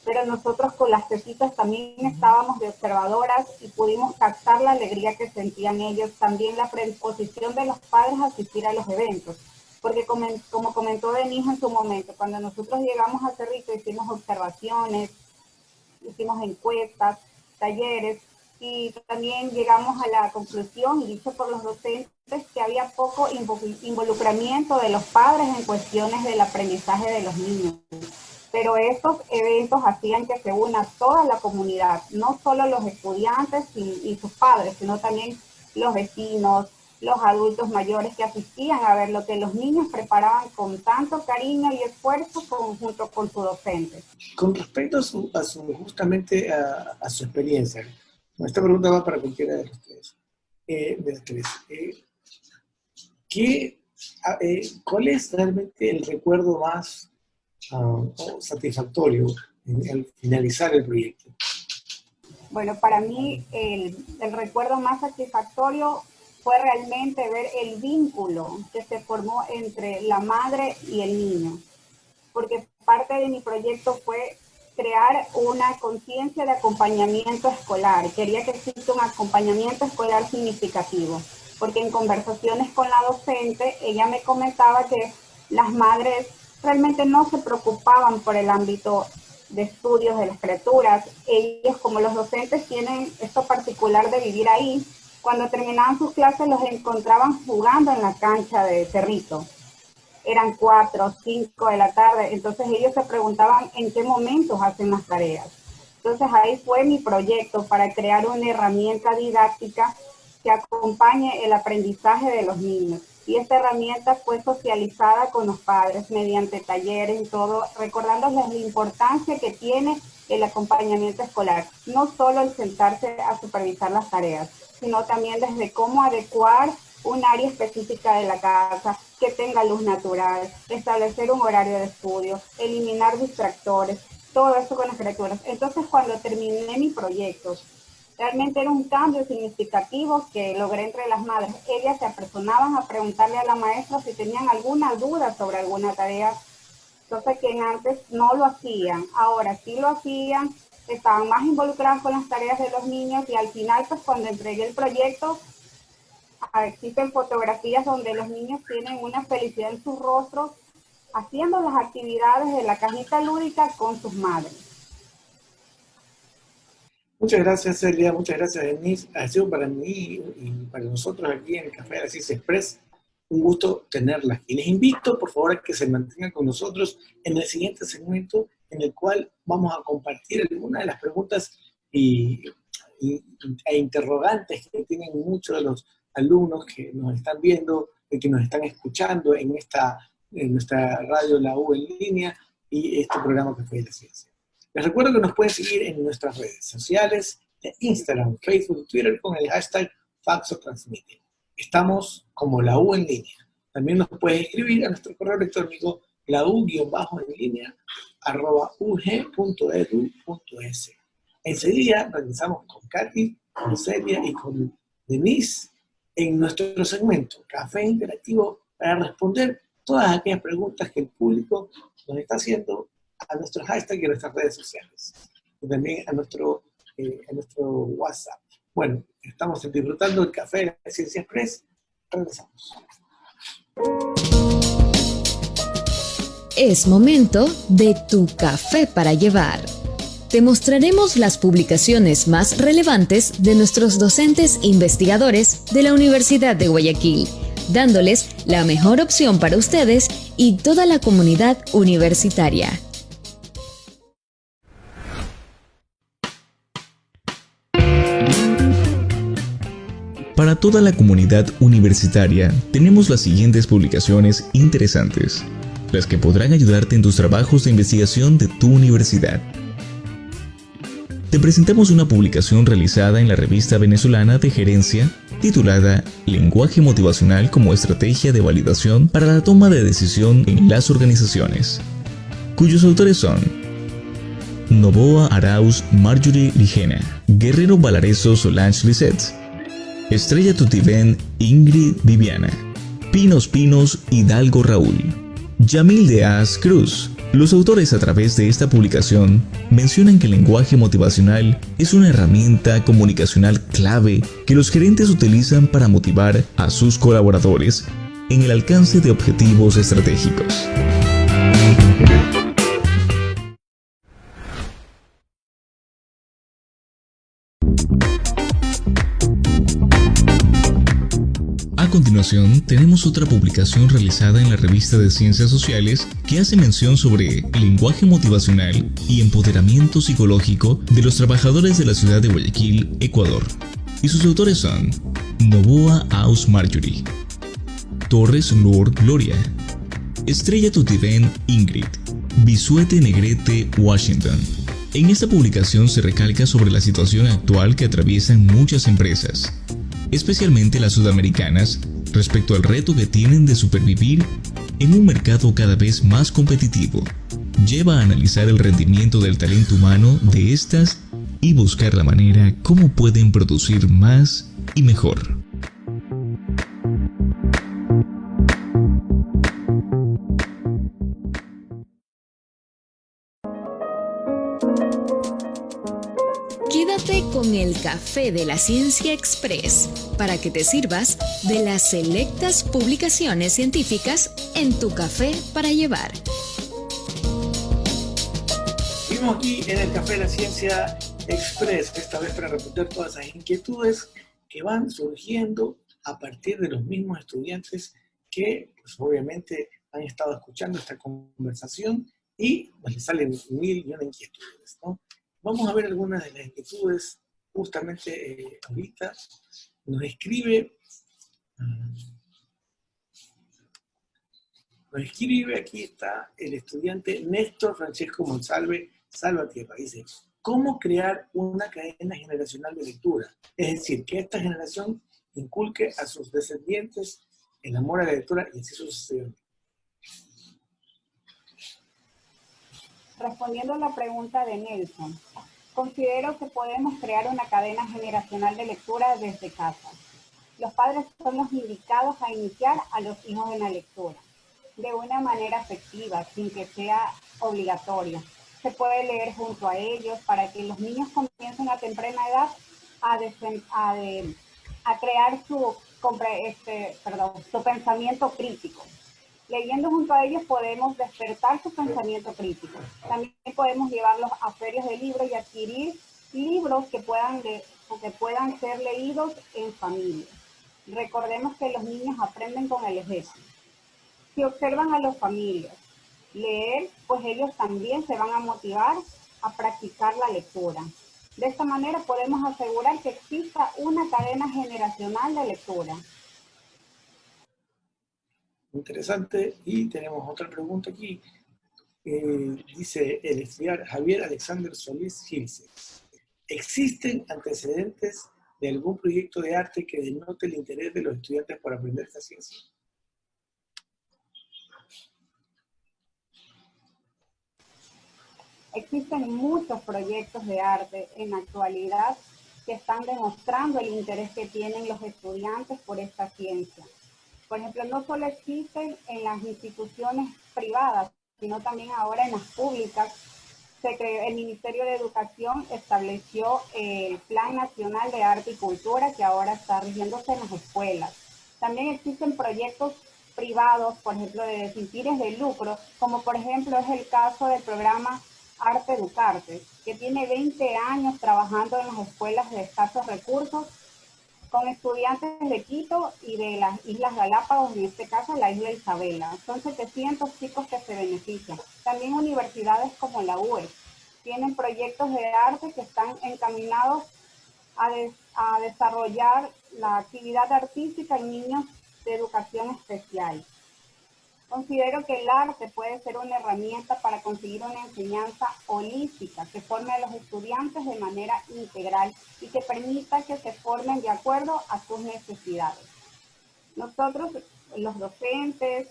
Pero nosotros con las tecitas también estábamos de observadoras y pudimos captar la alegría que sentían ellos, también la predisposición de los padres a asistir a los eventos. Porque como comentó Denise en su momento, cuando nosotros llegamos a Cerrito hicimos observaciones, hicimos encuestas, talleres, y también llegamos a la conclusión, y dicho por los docentes, que había poco involucramiento de los padres en cuestiones del aprendizaje de los niños. Pero estos eventos hacían que se una toda la comunidad, no solo los estudiantes y sus padres, sino también los vecinos, los adultos mayores que asistían a ver lo que los niños preparaban con tanto cariño y esfuerzo junto con su docente. Con respecto a su experiencia, esta pregunta va para cualquiera de los tres. ¿Cuál es realmente el recuerdo más satisfactorio al finalizar el proyecto? Bueno, para mí el recuerdo más satisfactorio fue realmente ver el vínculo que se formó entre la madre y el niño, porque parte de mi proyecto fue crear una conciencia de acompañamiento escolar. Quería que exista un acompañamiento escolar significativo, porque en conversaciones con la docente, ella me comentaba que las madres realmente no se preocupaban por el ámbito de estudios de las criaturas. Ellos, como los docentes, tienen esto particular de vivir ahí. Cuando terminaban sus clases los encontraban jugando en la cancha de Cerrito. Eran 4 o 5 de la tarde, entonces ellos se preguntaban en qué momentos hacen las tareas. Entonces ahí fue mi proyecto para crear una herramienta didáctica que acompañe el aprendizaje de los niños. Y esta herramienta fue socializada con los padres mediante talleres y todo, recordándoles la importancia que tiene el acompañamiento escolar. No solo el sentarse a supervisar las tareas, sino también desde cómo adecuar un área específica de la casa, que tenga luz natural, establecer un horario de estudio, eliminar distractores, todo eso con las criaturas. Entonces, cuando terminé mi proyecto, realmente era un cambio significativo que logré entre las madres. Ellas se apersonaban a preguntarle a la maestra si tenían alguna duda sobre alguna tarea, entonces que antes no lo hacían, ahora sí lo hacían, estaban más involucradas con las tareas de los niños y al final, pues cuando entregué el proyecto, existen fotografías donde los niños tienen una felicidad en sus rostros haciendo las actividades de la cajita lúdica con sus madres. Muchas gracias, Celia. Muchas gracias, Denise. Ha sido para mí y para nosotros aquí en el Café de la Ciencia Express un gusto tenerlas. Y les invito, por favor, a que se mantengan con nosotros en el siguiente segmento, en el cual vamos a compartir algunas de las preguntas e interrogantes que tienen muchos de los alumnos que nos están viendo, que nos están escuchando en nuestra radio La U en línea y este programa Café de la Ciencia. Les recuerdo que nos pueden seguir en nuestras redes sociales, de Instagram, Facebook y Twitter con el hashtag FaxoTransmite. Estamos como La U en línea. También nos puedes escribir a nuestro correo electrónico lau-en-línea@ug.edu.es. Enseguida regresamos con Katy, con Celia y con Denise en nuestro segmento Café Interactivo para responder todas aquellas preguntas que el público nos está haciendo a nuestro hashtag y a nuestras redes sociales. Y también a nuestro WhatsApp. Bueno, estamos disfrutando el Café de la Ciencia Express. Regresamos. Es momento de tu café para llevar. Te mostraremos las publicaciones más relevantes de nuestros docentes e investigadores de la Universidad de Guayaquil, dándoles la mejor opción para ustedes y toda la comunidad universitaria. Para toda la comunidad universitaria, tenemos las siguientes publicaciones interesantes, las que podrán ayudarte en tus trabajos de investigación de tu universidad. Te presentamos una publicación realizada en la revista venezolana de gerencia titulada Lenguaje motivacional como estrategia de validación para la toma de decisión en las organizaciones, cuyos autores son Novoa Arauz Marjorie Ligena, Guerrero Valareso Solange Lisset, Estrella Tutiven Ingrid Viviana, Pinos Hidalgo Raúl, Yamil de As Cruz. Los autores a través de esta publicación mencionan que el lenguaje motivacional es una herramienta comunicacional clave que los gerentes utilizan para motivar a sus colaboradores en el alcance de objetivos estratégicos. A continuación, tenemos otra publicación realizada en la revista de Ciencias Sociales que hace mención sobre el lenguaje motivacional y empoderamiento psicológico de los trabajadores de la ciudad de Guayaquil, Ecuador. Y sus autores son Novoa Aus Marjorie, Torres Lord Gloria, Estrella Tutiven Ingrid, Bisuete Negrete Washington. En esta publicación se recalca sobre la situación actual que atraviesan muchas empresas, especialmente las sudamericanas, respecto al reto que tienen de supervivir en un mercado cada vez más competitivo. Lleva a analizar el rendimiento del talento humano de estas y buscar la manera cómo pueden producir más y mejor. Quédate con el Café de la Ciencia Express para que te sirvas de las selectas publicaciones científicas en tu café para llevar. Seguimos aquí en el Café de la Ciencia Express, esta vez para responder todas esas inquietudes que van surgiendo a partir de los mismos estudiantes que, pues, obviamente han estado escuchando esta conversación y pues, les salen mil y una inquietudes, ¿no? Vamos a ver algunas de las inquietudes justamente ahorita. Nos escribe, aquí está el estudiante Néstor Francisco Monsalve Salvatierra. Dice, ¿cómo crear una cadena generacional de lectura? Es decir, que esta generación inculque a sus descendientes el amor a la lectura y así sucesivamente. Respondiendo a la pregunta de Nelson, considero que podemos crear una cadena generacional de lectura desde casa. Los padres son los indicados a iniciar a los hijos en la lectura, de una manera afectiva, sin que sea obligatoria. Se puede leer junto a ellos para que los niños comiencen a temprana edad a crear su su pensamiento crítico. Leyendo junto a ellos podemos despertar su pensamiento crítico. También podemos llevarlos a ferias de libros y adquirir libros que puedan ser leídos en familia. Recordemos que los niños aprenden con el ejemplo. Si observan a las familias leer, pues ellos también se van a motivar a practicar la lectura. De esta manera podemos asegurar que exista una cadena generacional de lectura. Interesante. Y tenemos otra pregunta aquí. Dice el estudiante Javier Alexander Solís Gilse. ¿Existen antecedentes de algún proyecto de arte que denote el interés de los estudiantes por aprender esta ciencia? Existen muchos proyectos de arte en la actualidad que están demostrando el interés que tienen los estudiantes por esta ciencia. Por ejemplo, no solo existen en las instituciones privadas, sino también ahora en las públicas. El Ministerio de Educación estableció el Plan Nacional de Arte y Cultura, que ahora está rigiéndose en las escuelas. También existen proyectos privados, por ejemplo, sin fines de lucro, como por ejemplo es el caso del programa Arte Educarte, que tiene 20 años trabajando en las escuelas de escasos recursos con estudiantes de Quito y de las Islas Galápagos, en este caso la isla Isabela. Son 700 chicos que se benefician. También universidades como la UE tienen proyectos de arte que están encaminados a desarrollar la actividad artística en niños de educación especial. Considero que el arte puede ser una herramienta para conseguir una enseñanza holística que forme a los estudiantes de manera integral y que permita que se formen de acuerdo a sus necesidades. Nosotros, los docentes,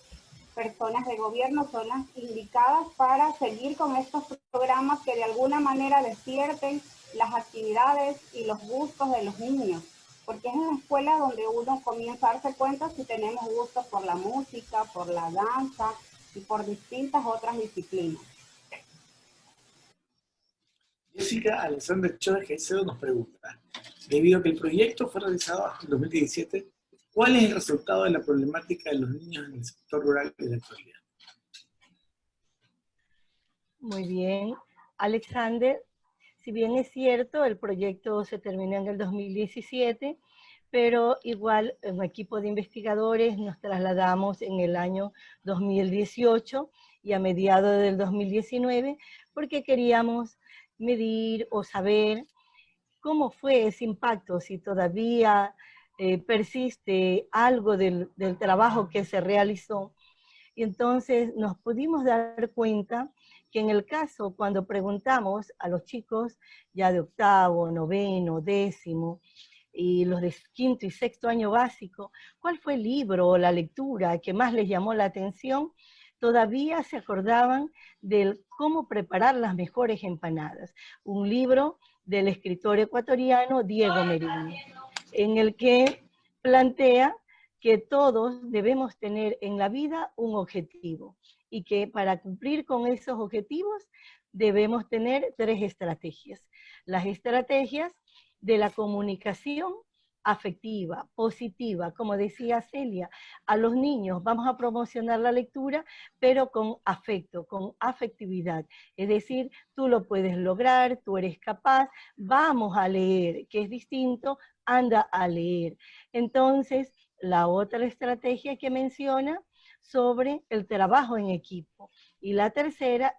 personas de gobierno, son las indicadas para seguir con estos programas que de alguna manera despierten las actividades y los gustos de los niños. Porque es en la escuela donde uno comienza a darse cuenta si tenemos gustos por la música, por la danza y por distintas otras disciplinas. Jessica Alexander Chávez Caicedo nos pregunta, debido a que el proyecto fue realizado hasta el 2017, ¿cuál es el resultado de la problemática de los niños en el sector rural de la actualidad? Muy bien, Alexander. Si bien es cierto, el proyecto se terminó en el 2017, pero igual un equipo de investigadores nos trasladamos en el año 2018 y a mediados del 2019, porque queríamos medir o saber cómo fue ese impacto, si todavía persiste algo del trabajo que se realizó. Y entonces nos pudimos dar cuenta que en el caso, cuando preguntamos a los chicos ya de octavo, noveno, décimo, y los de quinto y sexto año básico, ¿cuál fue el libro o la lectura que más les llamó la atención? Todavía se acordaban del cómo preparar las mejores empanadas. Un libro del escritor ecuatoriano Diego Merino, en el que plantea que todos debemos tener en la vida un objetivo y que para cumplir con esos objetivos debemos tener 3 estrategias. Las estrategias de la comunicación afectiva, positiva, como decía Celia, a los niños vamos a promocionar la lectura, pero con afecto, con afectividad. Es decir, tú lo puedes lograr, tú eres capaz, vamos a leer, que es distinto, anda a leer. Entonces, la otra estrategia que menciona sobre el trabajo en equipo. Y la tercera,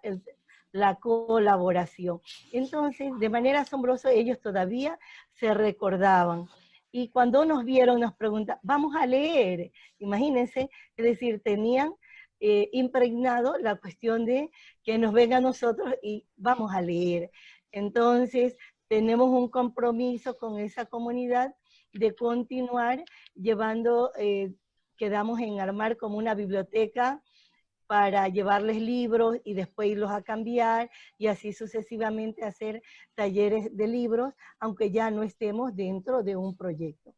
la colaboración. Entonces, de manera asombrosa, ellos todavía se recordaban. Y cuando nos vieron, nos preguntaban, vamos a leer. Imagínense, es decir, tenían impregnado la cuestión de que nos venga a nosotros y vamos a leer. Entonces, tenemos un compromiso con esa comunidad de continuar llevando, quedamos en armar como una biblioteca para llevarles libros y después irlos a cambiar y así sucesivamente hacer talleres de libros, aunque ya no estemos dentro de un proyecto.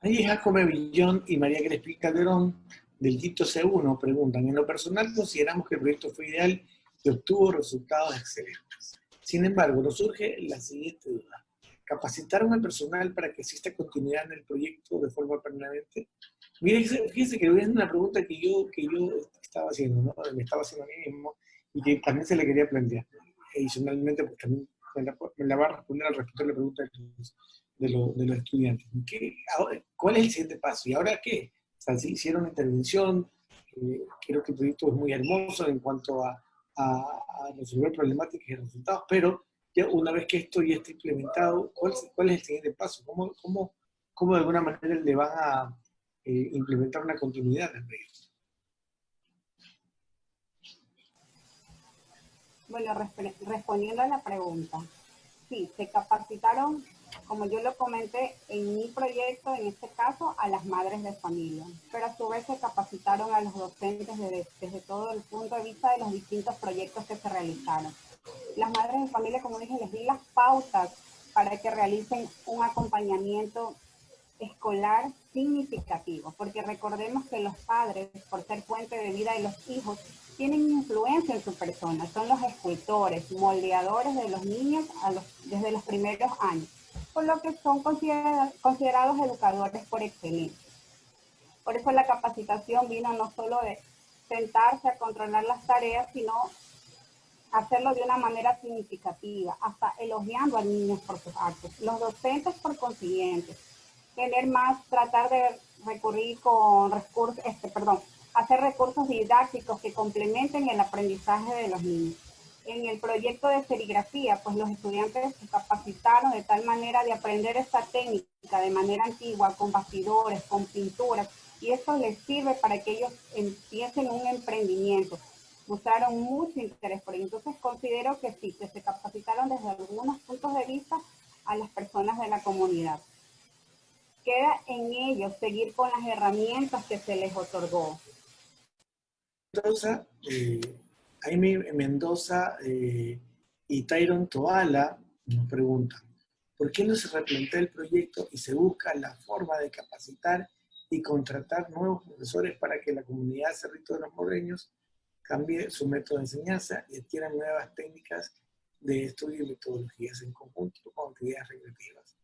Ahí Jacome Villón y María Crespi Calderón del Quito C1 preguntan, en lo personal consideramos que el proyecto fue ideal y obtuvo resultados excelentes. Sin embargo, nos surge la siguiente duda. ¿capacitaron al personal para que exista continuidad en el proyecto de forma permanente? Mire, fíjese que es una pregunta que yo estaba haciendo, ¿no? Me estaba haciendo a mí mismo y que también se le quería plantear. Adicionalmente, pues también me la va a responder al respecto de la pregunta de los estudiantes. ¿Cuál es el siguiente paso? ¿Y ahora qué? O sea, si hicieron intervención, creo que el proyecto es muy hermoso en cuanto a resolver problemáticas y resultados, pero ya una vez que esto ya está implementado, ¿cuál es el siguiente paso? ¿Cómo de alguna manera le van a implementar una continuidad del proyecto? Bueno, respondiendo a la pregunta, sí, se capacitaron, como yo lo comenté, en mi proyecto, en este caso, a las madres de familia, pero a su vez se capacitaron a los docentes desde todo el punto de vista de los distintos proyectos que se realizaron. Las madres de familia, como dije, les di las pautas para que realicen un acompañamiento escolar significativo, porque recordemos que los padres, por ser fuente de vida de los hijos, tienen influencia en su persona, son los escultores, moldeadores de los niños desde los primeros años, por lo que son considerados educadores por excelencia. Por eso la capacitación vino no solo de sentarse a controlar las tareas, sino hacerlo de una manera significativa, hasta elogiando a niños por sus actos. Los docentes, por consiguiente, tratar de recurrir con recursos, hacer recursos didácticos que complementen el aprendizaje de los niños. En el proyecto de serigrafía, pues los estudiantes se capacitaron de tal manera de aprender esta técnica de manera antigua, con bastidores, con pinturas, y esto les sirve para que ellos empiecen un emprendimiento. Mostraron mucho interés por ello. Entonces considero que sí, que se capacitaron desde algunos puntos de vista a las personas de la comunidad. Queda en ellos seguir con las herramientas que se les otorgó. Mendoza, Jaime Mendoza y Tyron Toala nos preguntan, ¿por qué no se replantea el proyecto y se busca la forma de capacitar y contratar nuevos profesores para que la comunidad Cerrito de los Morreños cambie su método de enseñanza y adquiera nuevas técnicas de estudio y metodologías en conjunto con actividades recreativas,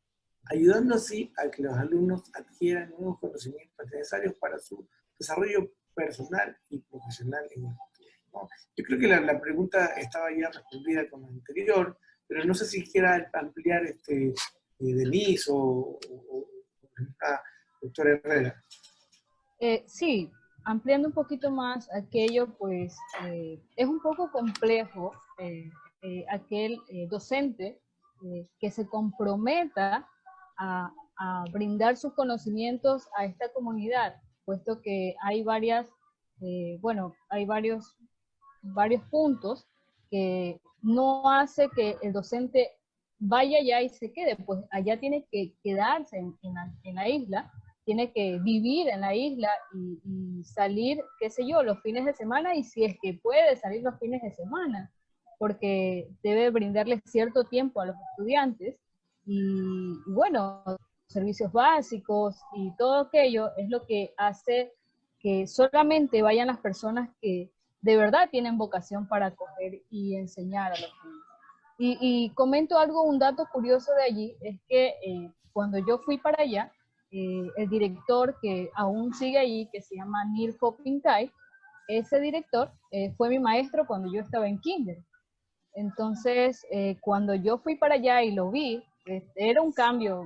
ayudando así a que los alumnos adquieran nuevos conocimientos necesarios para su desarrollo personal y profesional en el futuro, ¿no? Yo creo que la pregunta estaba ya respondida con la anterior, pero no sé si quiera ampliar Denise o la doctora Herrera. Sí, ampliando un poquito más aquello, pues es un poco complejo aquel docente que se comprometa a brindar sus conocimientos a esta comunidad, puesto que hay hay varios puntos que no hace que el docente vaya allá y se quede, pues allá tiene que quedarse en la isla, tiene que vivir en la isla y salir, qué sé yo, los fines de semana, y si es que puede salir los fines de semana, porque debe brindarles cierto tiempo a los estudiantes, y bueno, servicios básicos y todo aquello es lo que hace que solamente vayan las personas que de verdad tienen vocación para acoger y enseñar a los niños. Y comento un dato curioso de allí, es que cuando yo fui para allá, el director que aún sigue allí, que se llama Nilfo Pincay, ese director fue mi maestro cuando yo estaba en kinder. Entonces, cuando yo fui para allá y lo vi, era un cambio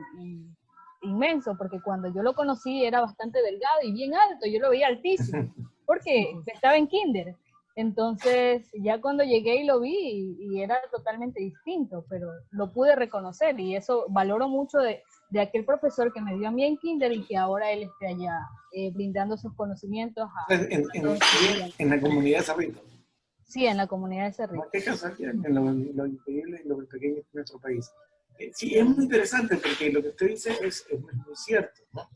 inmenso, porque cuando yo lo conocí era bastante delgado y bien alto, yo lo veía altísimo, porque estaba en kinder. Entonces, ya cuando llegué y lo vi, y era totalmente distinto, pero lo pude reconocer, y eso valoro mucho de aquel profesor que me dio a mí en kinder y que ahora él esté allá brindando sus conocimientos En la comunidad de Cerrito. Sí, en la comunidad de Cerrito. ¿Qué cosa tienen en lo increíble y lo pequeño de nuestro país? Sí, es muy interesante porque lo que usted dice es muy cierto, ¿no?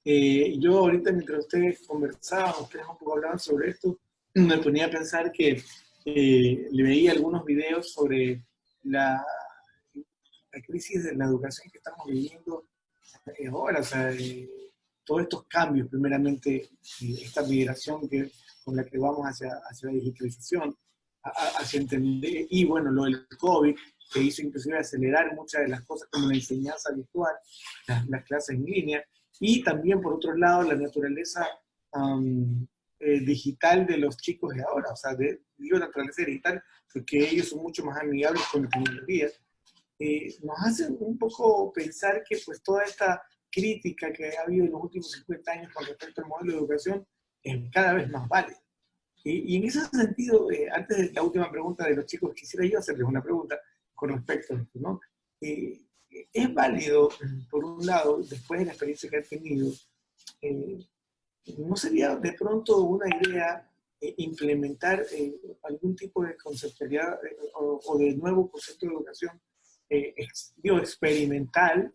Yo ahorita, mientras ustedes conversaban, ustedes un poco hablaban sobre esto, me ponía a pensar que le veía algunos videos sobre la crisis de la educación que estamos viviendo ahora, o sea, todos estos cambios, primeramente esta migración con la que vamos hacia la digitalización, hacia entender, y bueno, lo del COVID, que hizo inclusive acelerar muchas de las cosas como la enseñanza virtual, las clases en línea, y también por otro lado la naturaleza digital de los chicos de ahora, o sea, digo naturaleza digital porque ellos son mucho más amigables con la tecnología, nos hace un poco pensar que pues toda esta crítica que ha habido en los últimos 50 años con respecto al modelo de educación es cada vez más válida. Y en ese sentido, antes de la última pregunta de los chicos, quisiera yo hacerles una pregunta con respecto a esto, ¿no? Es válido, por un lado, después de la experiencia que han tenido, ¿no sería de pronto una idea implementar algún tipo de conceptualidad o de nuevo concepto de educación digo, experimental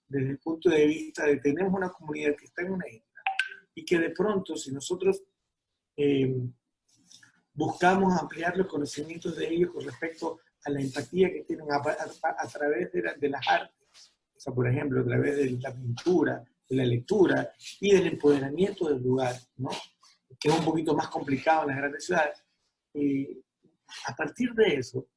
desde el punto de vista de tenemos una comunidad que está en una isla y que de pronto si nosotros buscamos ampliar los conocimientos de ellos con respecto a la empatía que tienen a través de las artes, o sea, por ejemplo, a través de la pintura, de la lectura y del empoderamiento del lugar, ¿no? Que es un poquito más complicado en las grandes ciudades. A partir de eso,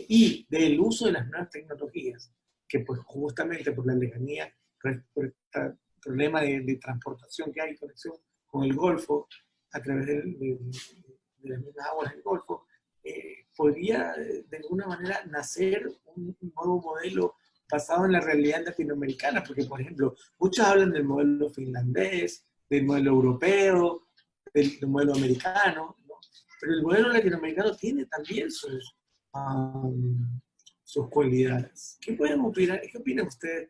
y del uso de las nuevas tecnologías, que pues justamente por la lejanía, por este problema de transportación que hay, conexión con el Golfo, a través de las mismas aguas del Golfo, podría de alguna manera nacer un nuevo modelo basado en la realidad latinoamericana, porque por ejemplo, muchos hablan del modelo finlandés, del modelo europeo, del modelo americano, ¿no? Pero el modelo latinoamericano tiene también sus cualidades. ¿Qué pueden opinar? ¿Qué opinan ustedes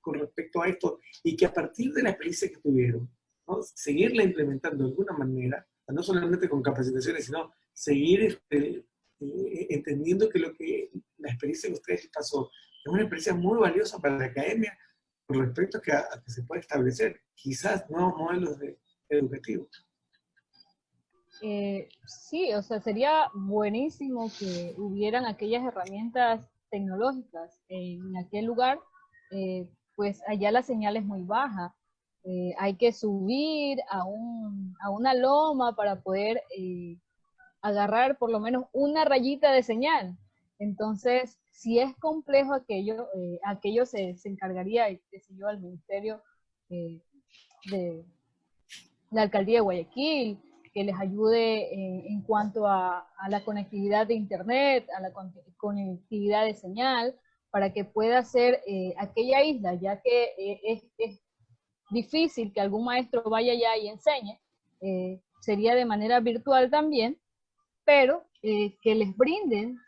con respecto a esto? Y que a partir de la experiencia que tuvieron, ¿no? Seguirla implementando de alguna manera, no solamente con capacitaciones, sino seguir entendiendo que la experiencia que ustedes pasó es una experiencia muy valiosa para la academia con respecto a que se pueda establecer quizás nuevos modelos educativos. Sí, o sea, sería buenísimo que hubieran aquellas herramientas tecnológicas en aquel lugar, pues allá la señal es muy baja. Hay que subir a una loma para poder agarrar por lo menos una rayita de señal. Entonces, si es complejo aquello se encargaría, qué sé yo, al Ministerio de la Alcaldía de Guayaquil, que les ayude en cuanto a la conectividad de internet, a la conectividad de señal, para que pueda ser aquella isla, ya que es difícil que algún maestro vaya allá y enseñe, sería de manera virtual también, pero que les brinden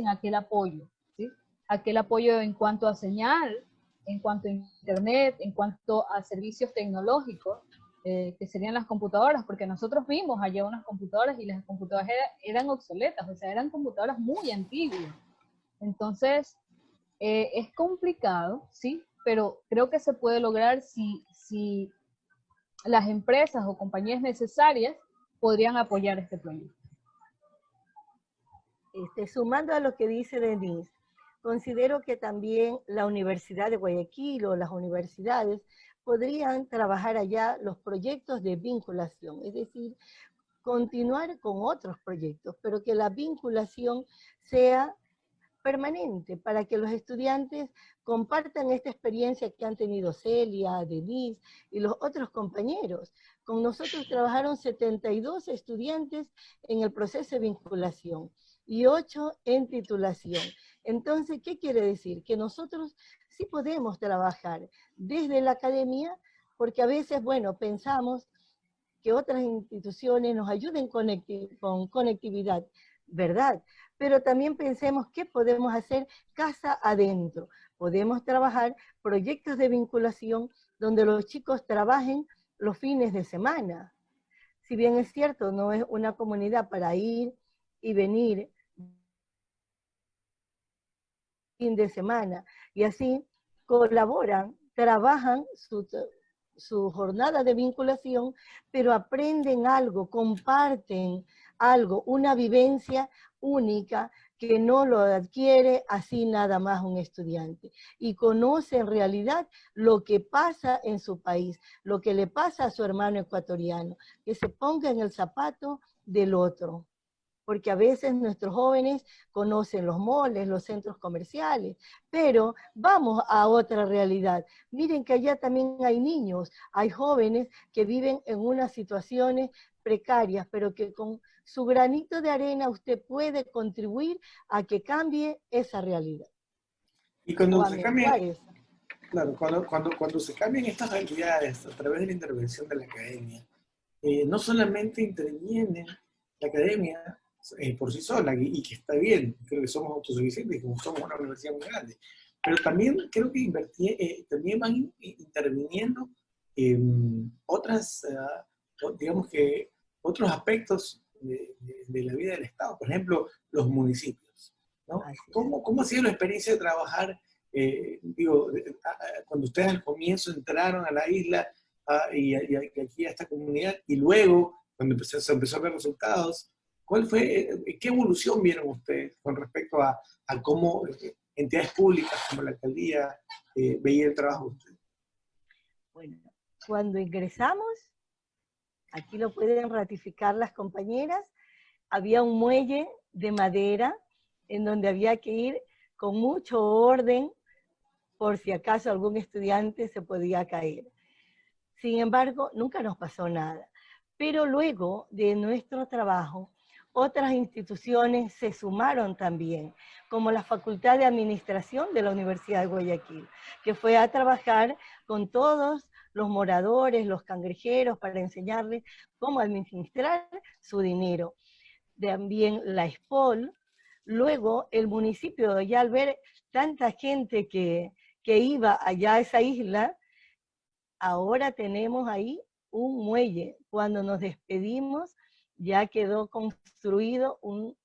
aquel apoyo, ¿sí? Aquel apoyo en cuanto a señal, en cuanto a internet, en cuanto a servicios tecnológicos, que serían las computadoras, porque nosotros vimos allá unas computadoras y las computadoras eran obsoletas, o sea, eran computadoras muy antiguas. Entonces, es complicado, ¿sí? Pero creo que se puede lograr si las empresas o compañías necesarias podrían apoyar este proyecto. Sumando a lo que dice Denise, considero que también la Universidad de Guayaquil o las universidades podrían trabajar allá los proyectos de vinculación, es decir, continuar con otros proyectos, pero que la vinculación sea permanente para que los estudiantes compartan esta experiencia que han tenido Celia, Denise y los otros compañeros. Con nosotros trabajaron 72 estudiantes en el proceso de vinculación y 8 en titulación. Entonces, ¿qué quiere decir? Que nosotros sí podemos trabajar desde la academia, porque a veces, bueno, pensamos que otras instituciones nos ayuden con conectividad, ¿verdad? Pero también pensemos qué podemos hacer casa adentro. Podemos trabajar proyectos de vinculación donde los chicos trabajen los fines de semana. Si bien es cierto, no es una comunidad para ir y venir fin de semana, y así colaboran, trabajan su jornada de vinculación, pero aprenden algo, comparten algo, una vivencia única que no lo adquiere así nada más un estudiante, y conoce en realidad lo que pasa en su país, lo que le pasa a su hermano ecuatoriano, que se ponga en el zapato del otro. porque a veces nuestros jóvenes conocen los moles, los centros comerciales, pero vamos a otra realidad. Miren que allá también hay niños, hay jóvenes que viven en unas situaciones precarias, pero que con su granito de arena usted puede contribuir a que cambie esa realidad. Y cuando O a se menguar cambian, esa. claro, cuando se cambian estas realidades a través de la intervención de la academia, no solamente interviene la academia por sí sola, y que está bien, creo que somos autosuficientes, como somos una universidad muy grande, pero también creo que también van interviniendo otras, digamos que otros aspectos de la vida del Estado, por ejemplo, los municipios, ¿no? ¿Cómo ha sido la experiencia de trabajar, cuando ustedes al comienzo entraron a la isla y aquí a esta comunidad, y luego, cuando se empezó a ver resultados, qué evolución vieron ustedes con respecto a cómo entidades públicas como la alcaldía veía el trabajo de ustedes? Bueno, cuando ingresamos, aquí lo pueden ratificar las compañeras, había un muelle de madera en donde había que ir con mucho orden por si acaso algún estudiante se podía caer. Sin embargo, nunca nos pasó nada. Pero luego de nuestro trabajo, otras instituciones se sumaron también, como la Facultad de Administración de la Universidad de Guayaquil, que fue a trabajar con todos los moradores, los cangrejeros, para enseñarles cómo administrar su dinero. También la ESPOL. Luego el municipio, ya al ver tanta gente que iba allá a esa isla, ahora tenemos ahí un muelle. Cuando nos despedimos, ya quedó construido un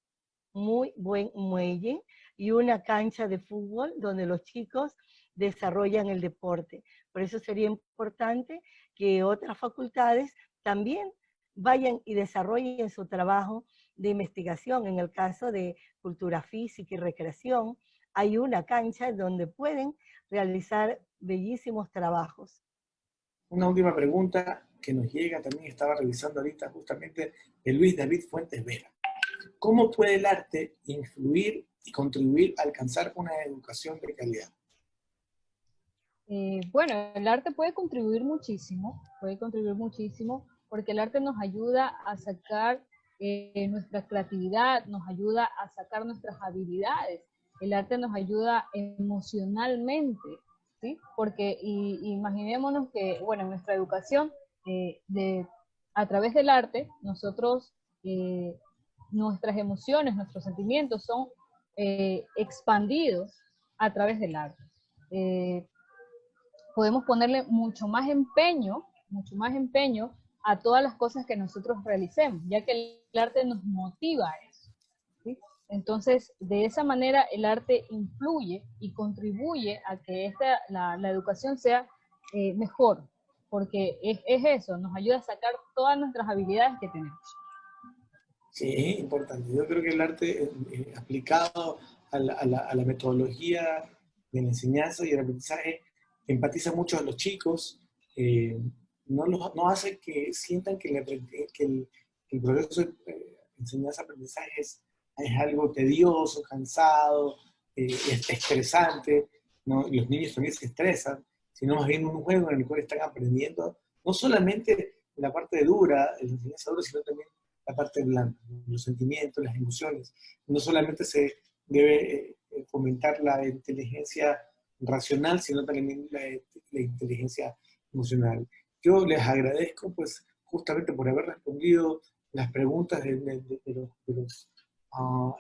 muy buen muelle y una cancha de fútbol donde los chicos desarrollan el deporte. Por eso sería importante que otras facultades también vayan y desarrollen su trabajo de investigación. En el caso de cultura física y recreación, hay una cancha donde pueden realizar bellísimos trabajos. Una última pregunta que nos llega, también estaba revisando ahorita justamente, de Luis David Fuentes Vera. ¿Cómo puede el arte influir y contribuir a alcanzar una educación de calidad? Bueno, el arte puede contribuir muchísimo, porque el arte nos ayuda a sacar nuestra creatividad, nos ayuda a sacar nuestras habilidades. El arte nos ayuda emocionalmente, ¿sí? Porque imaginémonos que, bueno, en nuestra educación, a través del arte, nosotros, nuestras emociones, nuestros sentimientos son expandidos a través del arte. Podemos ponerle mucho más empeño a todas las cosas que nosotros realicemos, ya que el arte nos motiva a eso, ¿sí? Entonces, de esa manera el arte influye y contribuye a que la educación sea mejor, porque es eso, nos ayuda a sacar todas nuestras habilidades que tenemos. Sí, importante. Yo creo que el arte aplicado a la metodología de la enseñanza y el aprendizaje empatiza mucho a los chicos, no hace que sientan que el proceso de enseñanza-aprendizaje es algo tedioso, cansado, estresante, ¿no? Y los niños también se estresan, sino más bien un juego en el cual están aprendiendo, no solamente la parte dura, la enseñanza dura, sino también la parte blanda, los sentimientos, las emociones. No solamente se debe fomentar la inteligencia racional, sino también la inteligencia emocional. Yo les agradezco, pues, justamente por haber respondido las preguntas de los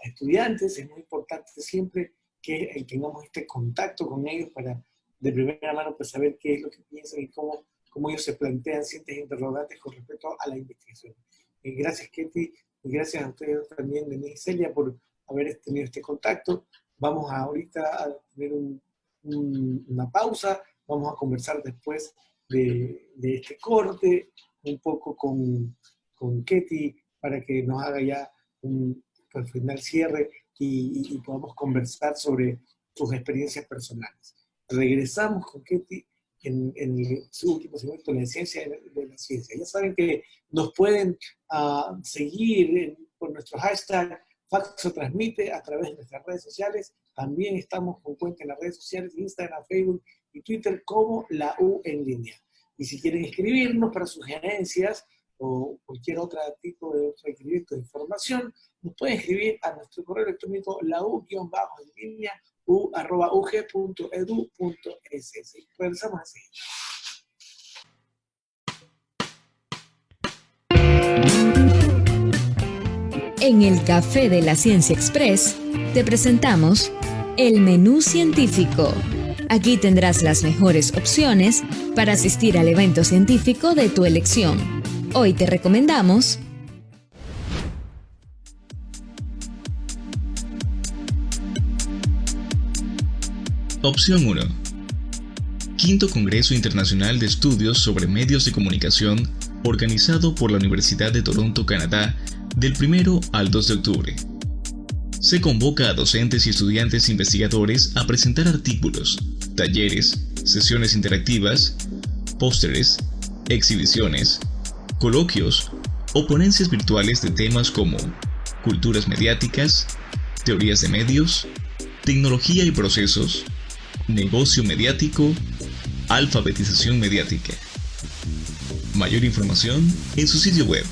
estudiantes. Es muy importante siempre que tengamos este contacto con ellos para de primera mano pues, saber qué es lo que piensan y cómo ellos se plantean ciertas interrogantes con respecto a la investigación. Gracias, Ketty, y gracias a ustedes también, Denise y Celia, por haber tenido este contacto. Vamos ahorita a tener una pausa, vamos a conversar después de este corte, un poco con Ketty, para que nos haga ya al final cierre y podamos conversar sobre sus experiencias personales. Regresamos con Ketty en su último segmento de la ciencia de la ciencia. Ya saben que nos pueden seguir por nuestro hashtag Faxo Transmite a través de nuestras redes sociales. También estamos con cuenta en las redes sociales, Instagram, Facebook y Twitter como la U en línea. Y si quieren escribirnos para sugerencias o cualquier otro tipo de requerimiento de información, nos pueden escribir a nuestro correo electrónico lau-en-línea u@ug.edu.es. Regresamos así. En el Café de la Ciencia Express te presentamos el menú científico. Aquí tendrás las mejores opciones para asistir al evento científico de tu elección. Hoy te recomendamos Opción 1. Quinto Congreso Internacional de Estudios sobre Medios de Comunicación, organizado por la Universidad de Toronto, Canadá, del 1 al 2 de octubre. Se convoca a docentes y estudiantes investigadores a presentar artículos, talleres, sesiones interactivas, pósteres, exhibiciones, coloquios o ponencias virtuales de temas como culturas mediáticas, teorías de medios, tecnología y procesos, negocio mediático, alfabetización mediática. Mayor información en su sitio web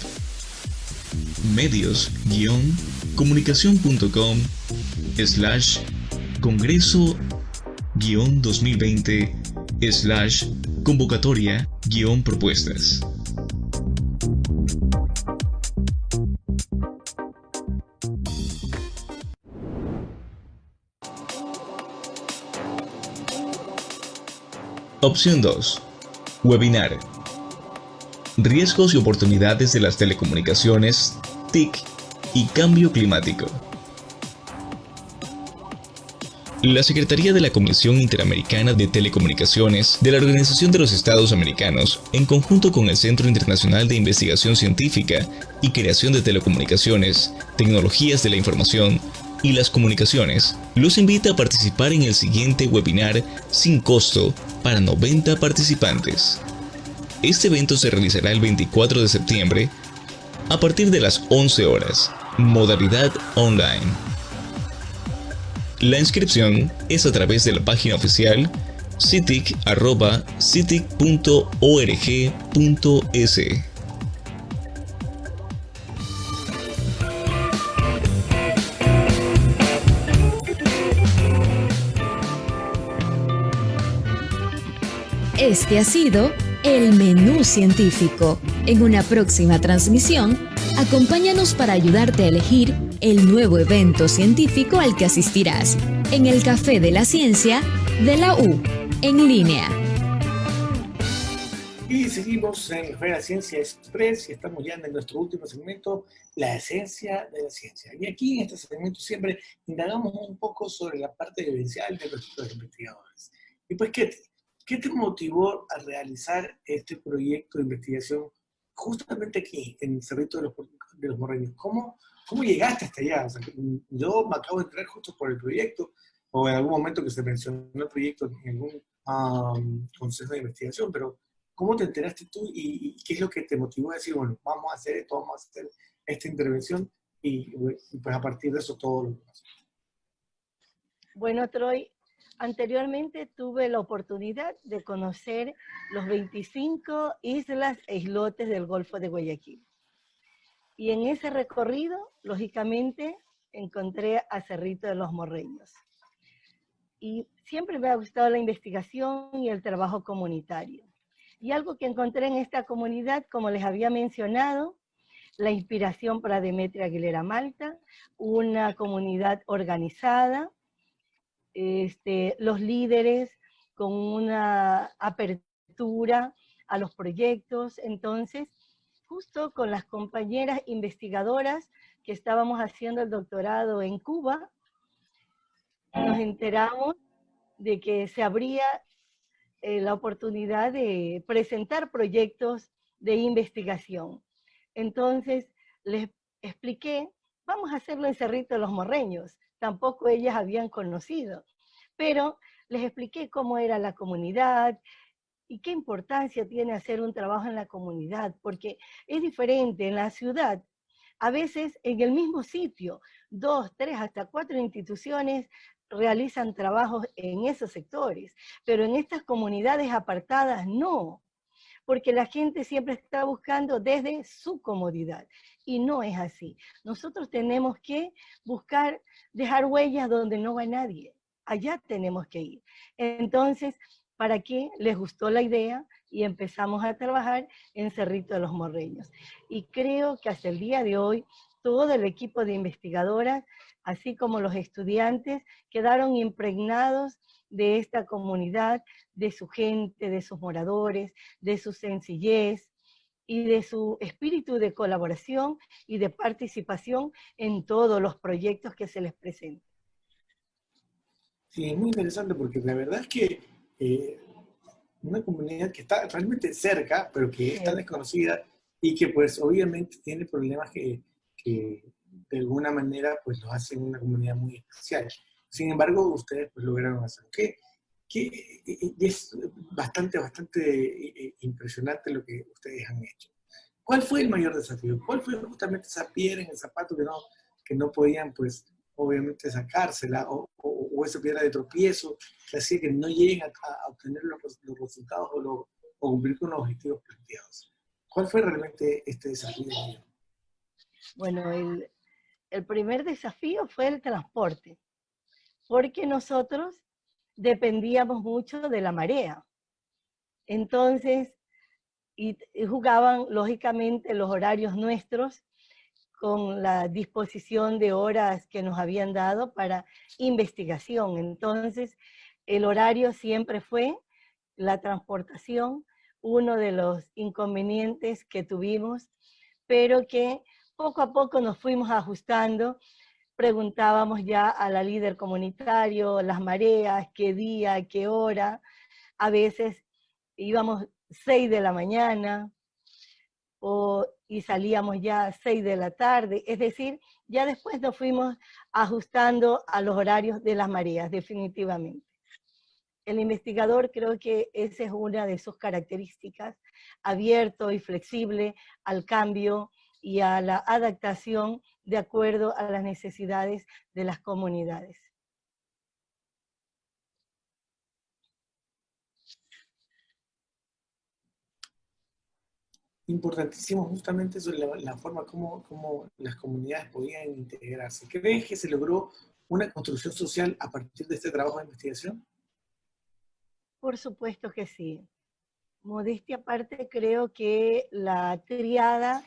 medios-congreso-2020/convocatoria-propuestas. Opción 2. Webinar. Riesgos y oportunidades de las telecomunicaciones, TIC y cambio climático. La Secretaría de la Comisión Interamericana de Telecomunicaciones de la Organización de los Estados Americanos, en conjunto con el Centro Internacional de Investigación Científica y Creación de Telecomunicaciones, Tecnologías de la Información y las Comunicaciones, los invita a participar en el siguiente webinar sin costo para 90 participantes. Este evento se realizará el 24 de septiembre a partir de las 11 horas, modalidad online. La inscripción es a través de la página oficial citic@citic.org.es. Este ha sido el menú científico. En una próxima transmisión, acompáñanos para ayudarte a elegir el nuevo evento científico al que asistirás en el Café de la Ciencia de la U en línea. Y seguimos en el Café de la Ciencia Express y estamos ya en nuestro último segmento, la esencia de la ciencia. Y aquí en este segmento siempre indagamos un poco sobre la parte vivencial de nuestros investigadores. Y pues, ¿qué te motivó a realizar este proyecto de investigación justamente aquí, en Cerrito de los Morreños? ¿Cómo llegaste hasta allá? O sea, yo me acabo de enterar justo por el proyecto, o en algún momento que se mencionó el proyecto en algún consejo de investigación, pero ¿cómo te enteraste tú y qué es lo que te motivó a decir, bueno, vamos a hacer esto, vamos a hacer esta intervención y pues a partir de eso todo lo demás? Bueno, Troy, anteriormente tuve la oportunidad de conocer los 25 islas e islotes del Golfo de Guayaquil. Y en ese recorrido, lógicamente, encontré a Cerrito de los Morreños. Y siempre me ha gustado la investigación y el trabajo comunitario. Y algo que encontré en esta comunidad, como les había mencionado, la inspiración para Demetria Aguilera Malta, una comunidad organizada, los líderes con una apertura a los proyectos. Entonces, justo con las compañeras investigadoras que estábamos haciendo el doctorado en Cuba, nos enteramos de que se abría la oportunidad de presentar proyectos de investigación. Entonces, les expliqué, vamos a hacerlo en Cerrito de los Morreños. Tampoco ellas habían conocido, pero les expliqué cómo era la comunidad y qué importancia tiene hacer un trabajo en la comunidad, porque es diferente en la ciudad. A veces en el mismo sitio, 2, 3, hasta 4 instituciones realizan trabajos en esos sectores, pero en estas comunidades apartadas no, porque la gente siempre está buscando desde su comodidad, y no es así. Nosotros tenemos que buscar, dejar huellas donde no va nadie, allá tenemos que ir. Entonces, ¿para qué les gustó la idea? Y empezamos a trabajar en Cerrito de los Morreños. Y creo que hasta el día de hoy, todo el equipo de investigadoras, así como los estudiantes, quedaron impregnados de esta comunidad, de su gente, de sus moradores, de su sencillez y de su espíritu de colaboración y de participación en todos los proyectos que se les presentan. Sí, es muy interesante porque la verdad es que una comunidad que está realmente cerca, pero que es tan desconocida y que pues obviamente tiene problemas que de alguna manera pues los hacen una comunidad muy especial. Sin embargo, ustedes pues lograron hacerlo. Es bastante impresionante lo que ustedes han hecho. ¿Cuál fue el mayor desafío? ¿Cuál fue justamente esa piedra en el zapato que no podían pues obviamente sacársela o esa piedra de tropiezo que hacía que no lleguen a obtener los resultados o cumplir con los objetivos planteados? ¿Cuál fue realmente este desafío? Bueno, el primer desafío fue el transporte, porque nosotros dependíamos mucho de la marea. Entonces, y jugaban lógicamente los horarios nuestros con la disposición de horas que nos habían dado para investigación. Entonces, el horario siempre fue la transportación, uno de los inconvenientes que tuvimos, pero que poco a poco nos fuimos ajustando. Preguntábamos ya a la líder comunitario, las mareas, qué día, qué hora. A veces íbamos 6 de la mañana y salíamos ya a 6 de la tarde. Es decir, ya después nos fuimos ajustando a los horarios de las mareas, definitivamente. El investigador, creo que esa es una de sus características, abierto y flexible al cambio y a la adaptación de acuerdo a las necesidades de las comunidades. Importantísimo justamente sobre la forma como las comunidades podían integrarse. ¿Crees que se logró una construcción social a partir de este trabajo de investigación? Por supuesto que sí. Modestia aparte, creo que la triada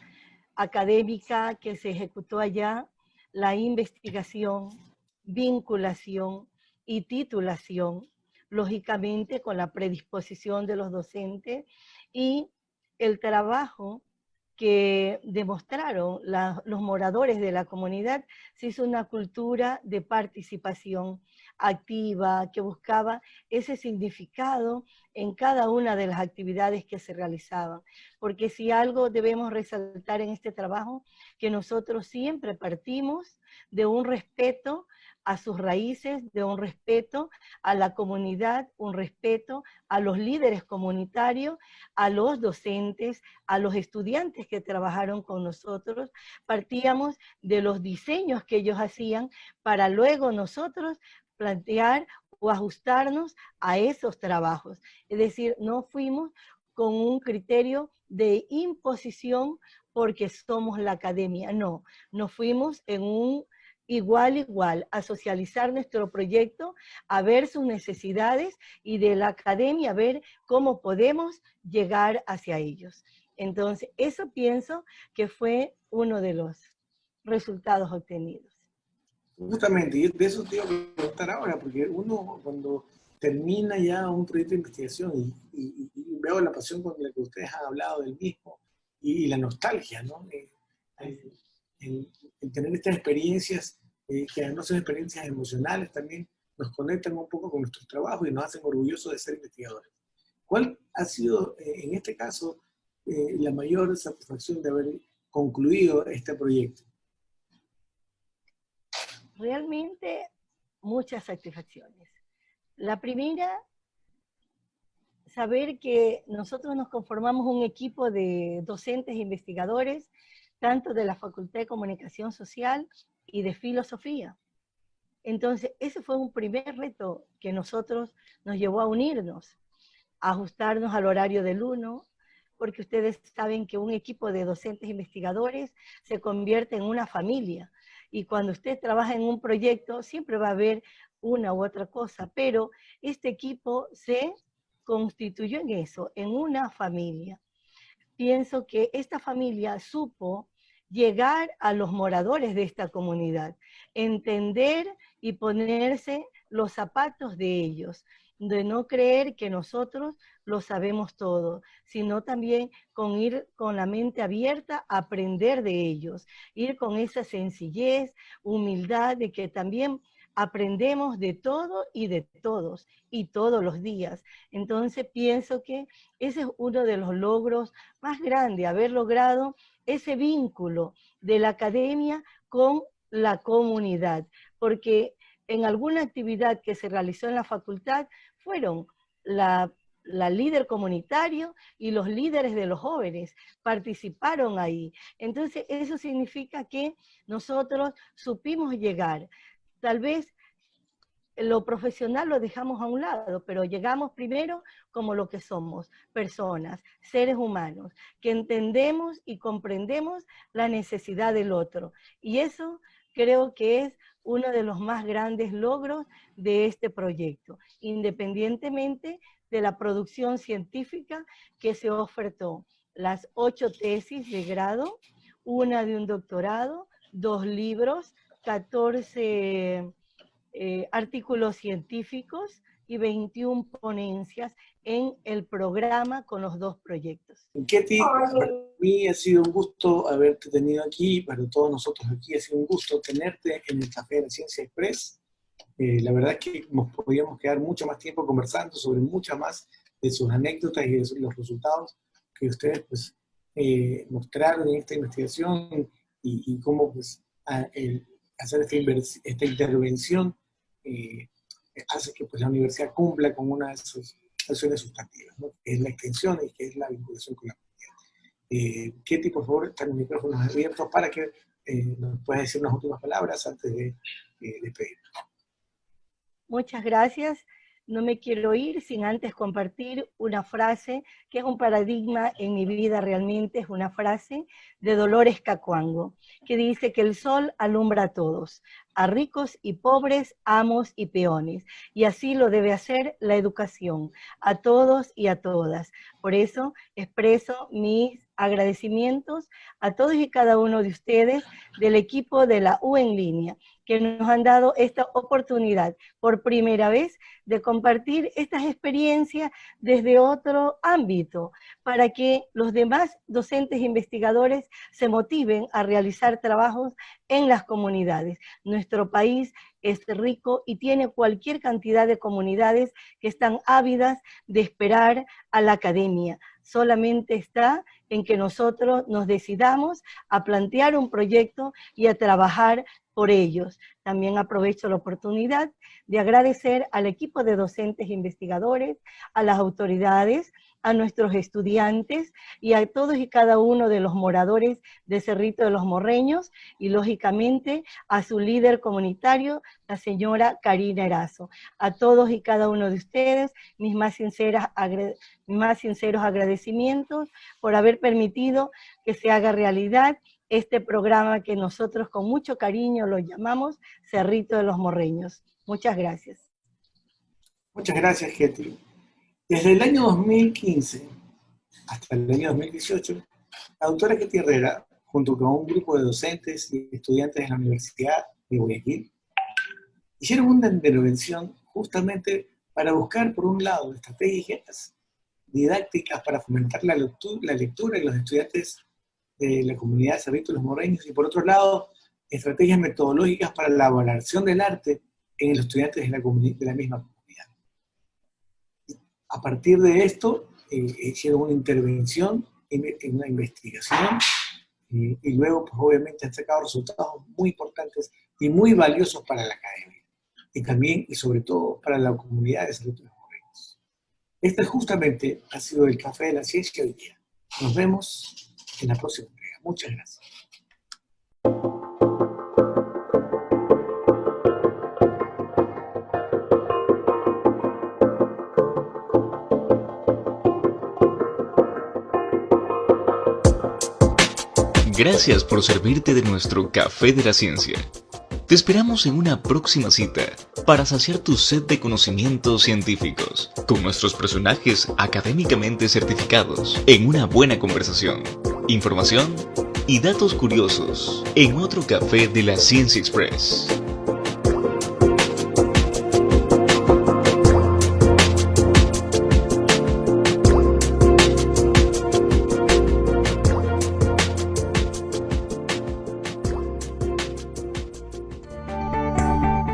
académica que se ejecutó allá, la investigación, vinculación y titulación, lógicamente con la predisposición de los docentes y el trabajo que demostraron los moradores de la comunidad, se hizo una cultura de participación activa que buscaba ese significado en cada una de las actividades que se realizaban. Porque si algo debemos resaltar en este trabajo, que nosotros siempre partimos de un respeto a sus raíces, de un respeto a la comunidad, un respeto a los líderes comunitarios, a los docentes, a los estudiantes que trabajaron con nosotros. Partíamos de los diseños que ellos hacían para luego nosotros plantear o ajustarnos a esos trabajos. Es decir, no fuimos con un criterio de imposición porque somos la academia, no, nos fuimos en un igual, a socializar nuestro proyecto, a ver sus necesidades y de la academia a ver cómo podemos llegar hacia ellos. Entonces, eso pienso que fue uno de los resultados obtenidos. Justamente, y de eso te iba a preguntar ahora, porque uno cuando termina ya un proyecto de investigación y veo la pasión con la que ustedes han hablado del mismo y la nostalgia, ¿no? En tener estas experiencias, que además son experiencias emocionales también, nos conectan un poco con nuestros trabajos y nos hacen orgullosos de ser investigadores. ¿Cuál ha sido, en este caso, la mayor satisfacción de haber concluido este proyecto? Realmente muchas satisfacciones. La primera, saber que nosotros nos conformamos un equipo de docentes e investigadores tanto de la Facultad de Comunicación Social y de Filosofía. Entonces, ese fue un primer reto que nosotros nos llevó a unirnos, a ajustarnos al horario del uno, porque ustedes saben que un equipo de docentes investigadores se convierte en una familia. Y cuando usted trabaja en un proyecto, siempre va a haber una u otra cosa, pero este equipo se constituyó en eso, en una familia. Pienso que esta familia supo llegar a los moradores de esta comunidad, entender y ponerse los zapatos de ellos, de no creer que nosotros lo sabemos todo, sino también con ir con la mente abierta a aprender de ellos, ir con esa sencillez, humildad de que también aprendemos de todo y de todos, y todos los días. Entonces pienso que ese es uno de los logros más grandes, haber logrado ese vínculo de la academia con la comunidad, porque en alguna actividad que se realizó en la facultad fueron la líder comunitario y los líderes de los jóvenes participaron ahí. Entonces eso significa que nosotros supimos llegar. Tal vez lo profesional lo dejamos a un lado, pero llegamos primero como lo que somos, personas, seres humanos, que entendemos y comprendemos la necesidad del otro. Y eso creo que es uno de los más grandes logros de este proyecto, independientemente de la producción científica que se ofertó. Las 8 tesis de grado, una de un doctorado, 2 libros, 14 artículos científicos y 21 ponencias en el programa con los 2 proyectos. Ketty, para mí ha sido un gusto haberte tenido aquí, para todos nosotros aquí ha sido un gusto tenerte en el Café de la Ciencia Express. La verdad es que nos podíamos quedar mucho más tiempo conversando sobre muchas más de sus anécdotas y de los resultados que ustedes pues, mostraron en esta investigación y cómo pues, hacer esta intervención hace que pues, la universidad cumpla con una de sus acciones sustantivas, ¿no? Que es la extensión y que es la vinculación con la comunidad. Ketty, por favor, están los micrófonos abiertos para que nos puedas decir unas últimas palabras antes de despedirnos. Muchas gracias. No me quiero ir sin antes compartir una frase que es un paradigma en mi vida realmente, es una frase de Dolores Cacuango, que dice que el sol alumbra a todos, a ricos y pobres, amos y peones, y así lo debe hacer la educación, a todos y a todas. Por eso expreso mis agradecimientos a todos y cada uno de ustedes del equipo de la U en línea, que nos han dado esta oportunidad por primera vez de compartir estas experiencias desde otro ámbito, para que los demás docentes e investigadores se motiven a realizar trabajos en las comunidades. Nuestro país es rico y tiene cualquier cantidad de comunidades que están ávidas de esperar a la academia. Solamente está en que nosotros nos decidamos a plantear un proyecto y a trabajar por ellos. También aprovecho la oportunidad de agradecer al equipo de docentes e investigadores, a las autoridades, a nuestros estudiantes y a todos y cada uno de los moradores de Cerrito de los Morreños y lógicamente a su líder comunitario, la señora Karina Erazo. A todos y cada uno de ustedes, mis más sinceros agradecimientos por haber permitido que se haga realidad este programa que nosotros con mucho cariño lo llamamos Cerrito de los Morreños. Muchas gracias. Muchas gracias, Ketty. Desde el año 2015 hasta el año 2018, la doctora Ketty Herrera, junto con un grupo de docentes y estudiantes de la Universidad de Guayaquil, hicieron una intervención justamente para buscar, por un lado, estrategias didácticas para fomentar la lectura en los estudiantes de la comunidad de Cerrito de los Morreños, y por otro lado, estrategias metodológicas para la valoración del arte en los estudiantes de la misma comunidad. A partir de esto, hicieron una intervención en una investigación y luego, pues obviamente, han sacado resultados muy importantes y muy valiosos para la academia, y también y sobre todo para la comunidad de Cerrito de los Morreños. Este justamente ha sido el Café de la Ciencia hoy día. Nos vemos en la próxima entrega. Muchas gracias. Gracias por servirte de nuestro café de la ciencia. Te esperamos en una próxima cita para saciar tu sed de conocimientos científicos con nuestros personajes académicamente certificados en una buena conversación, información y datos curiosos en otro café de la Ciencia Express.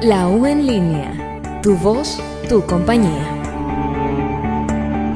La U en línea. Tu voz, tu compañía.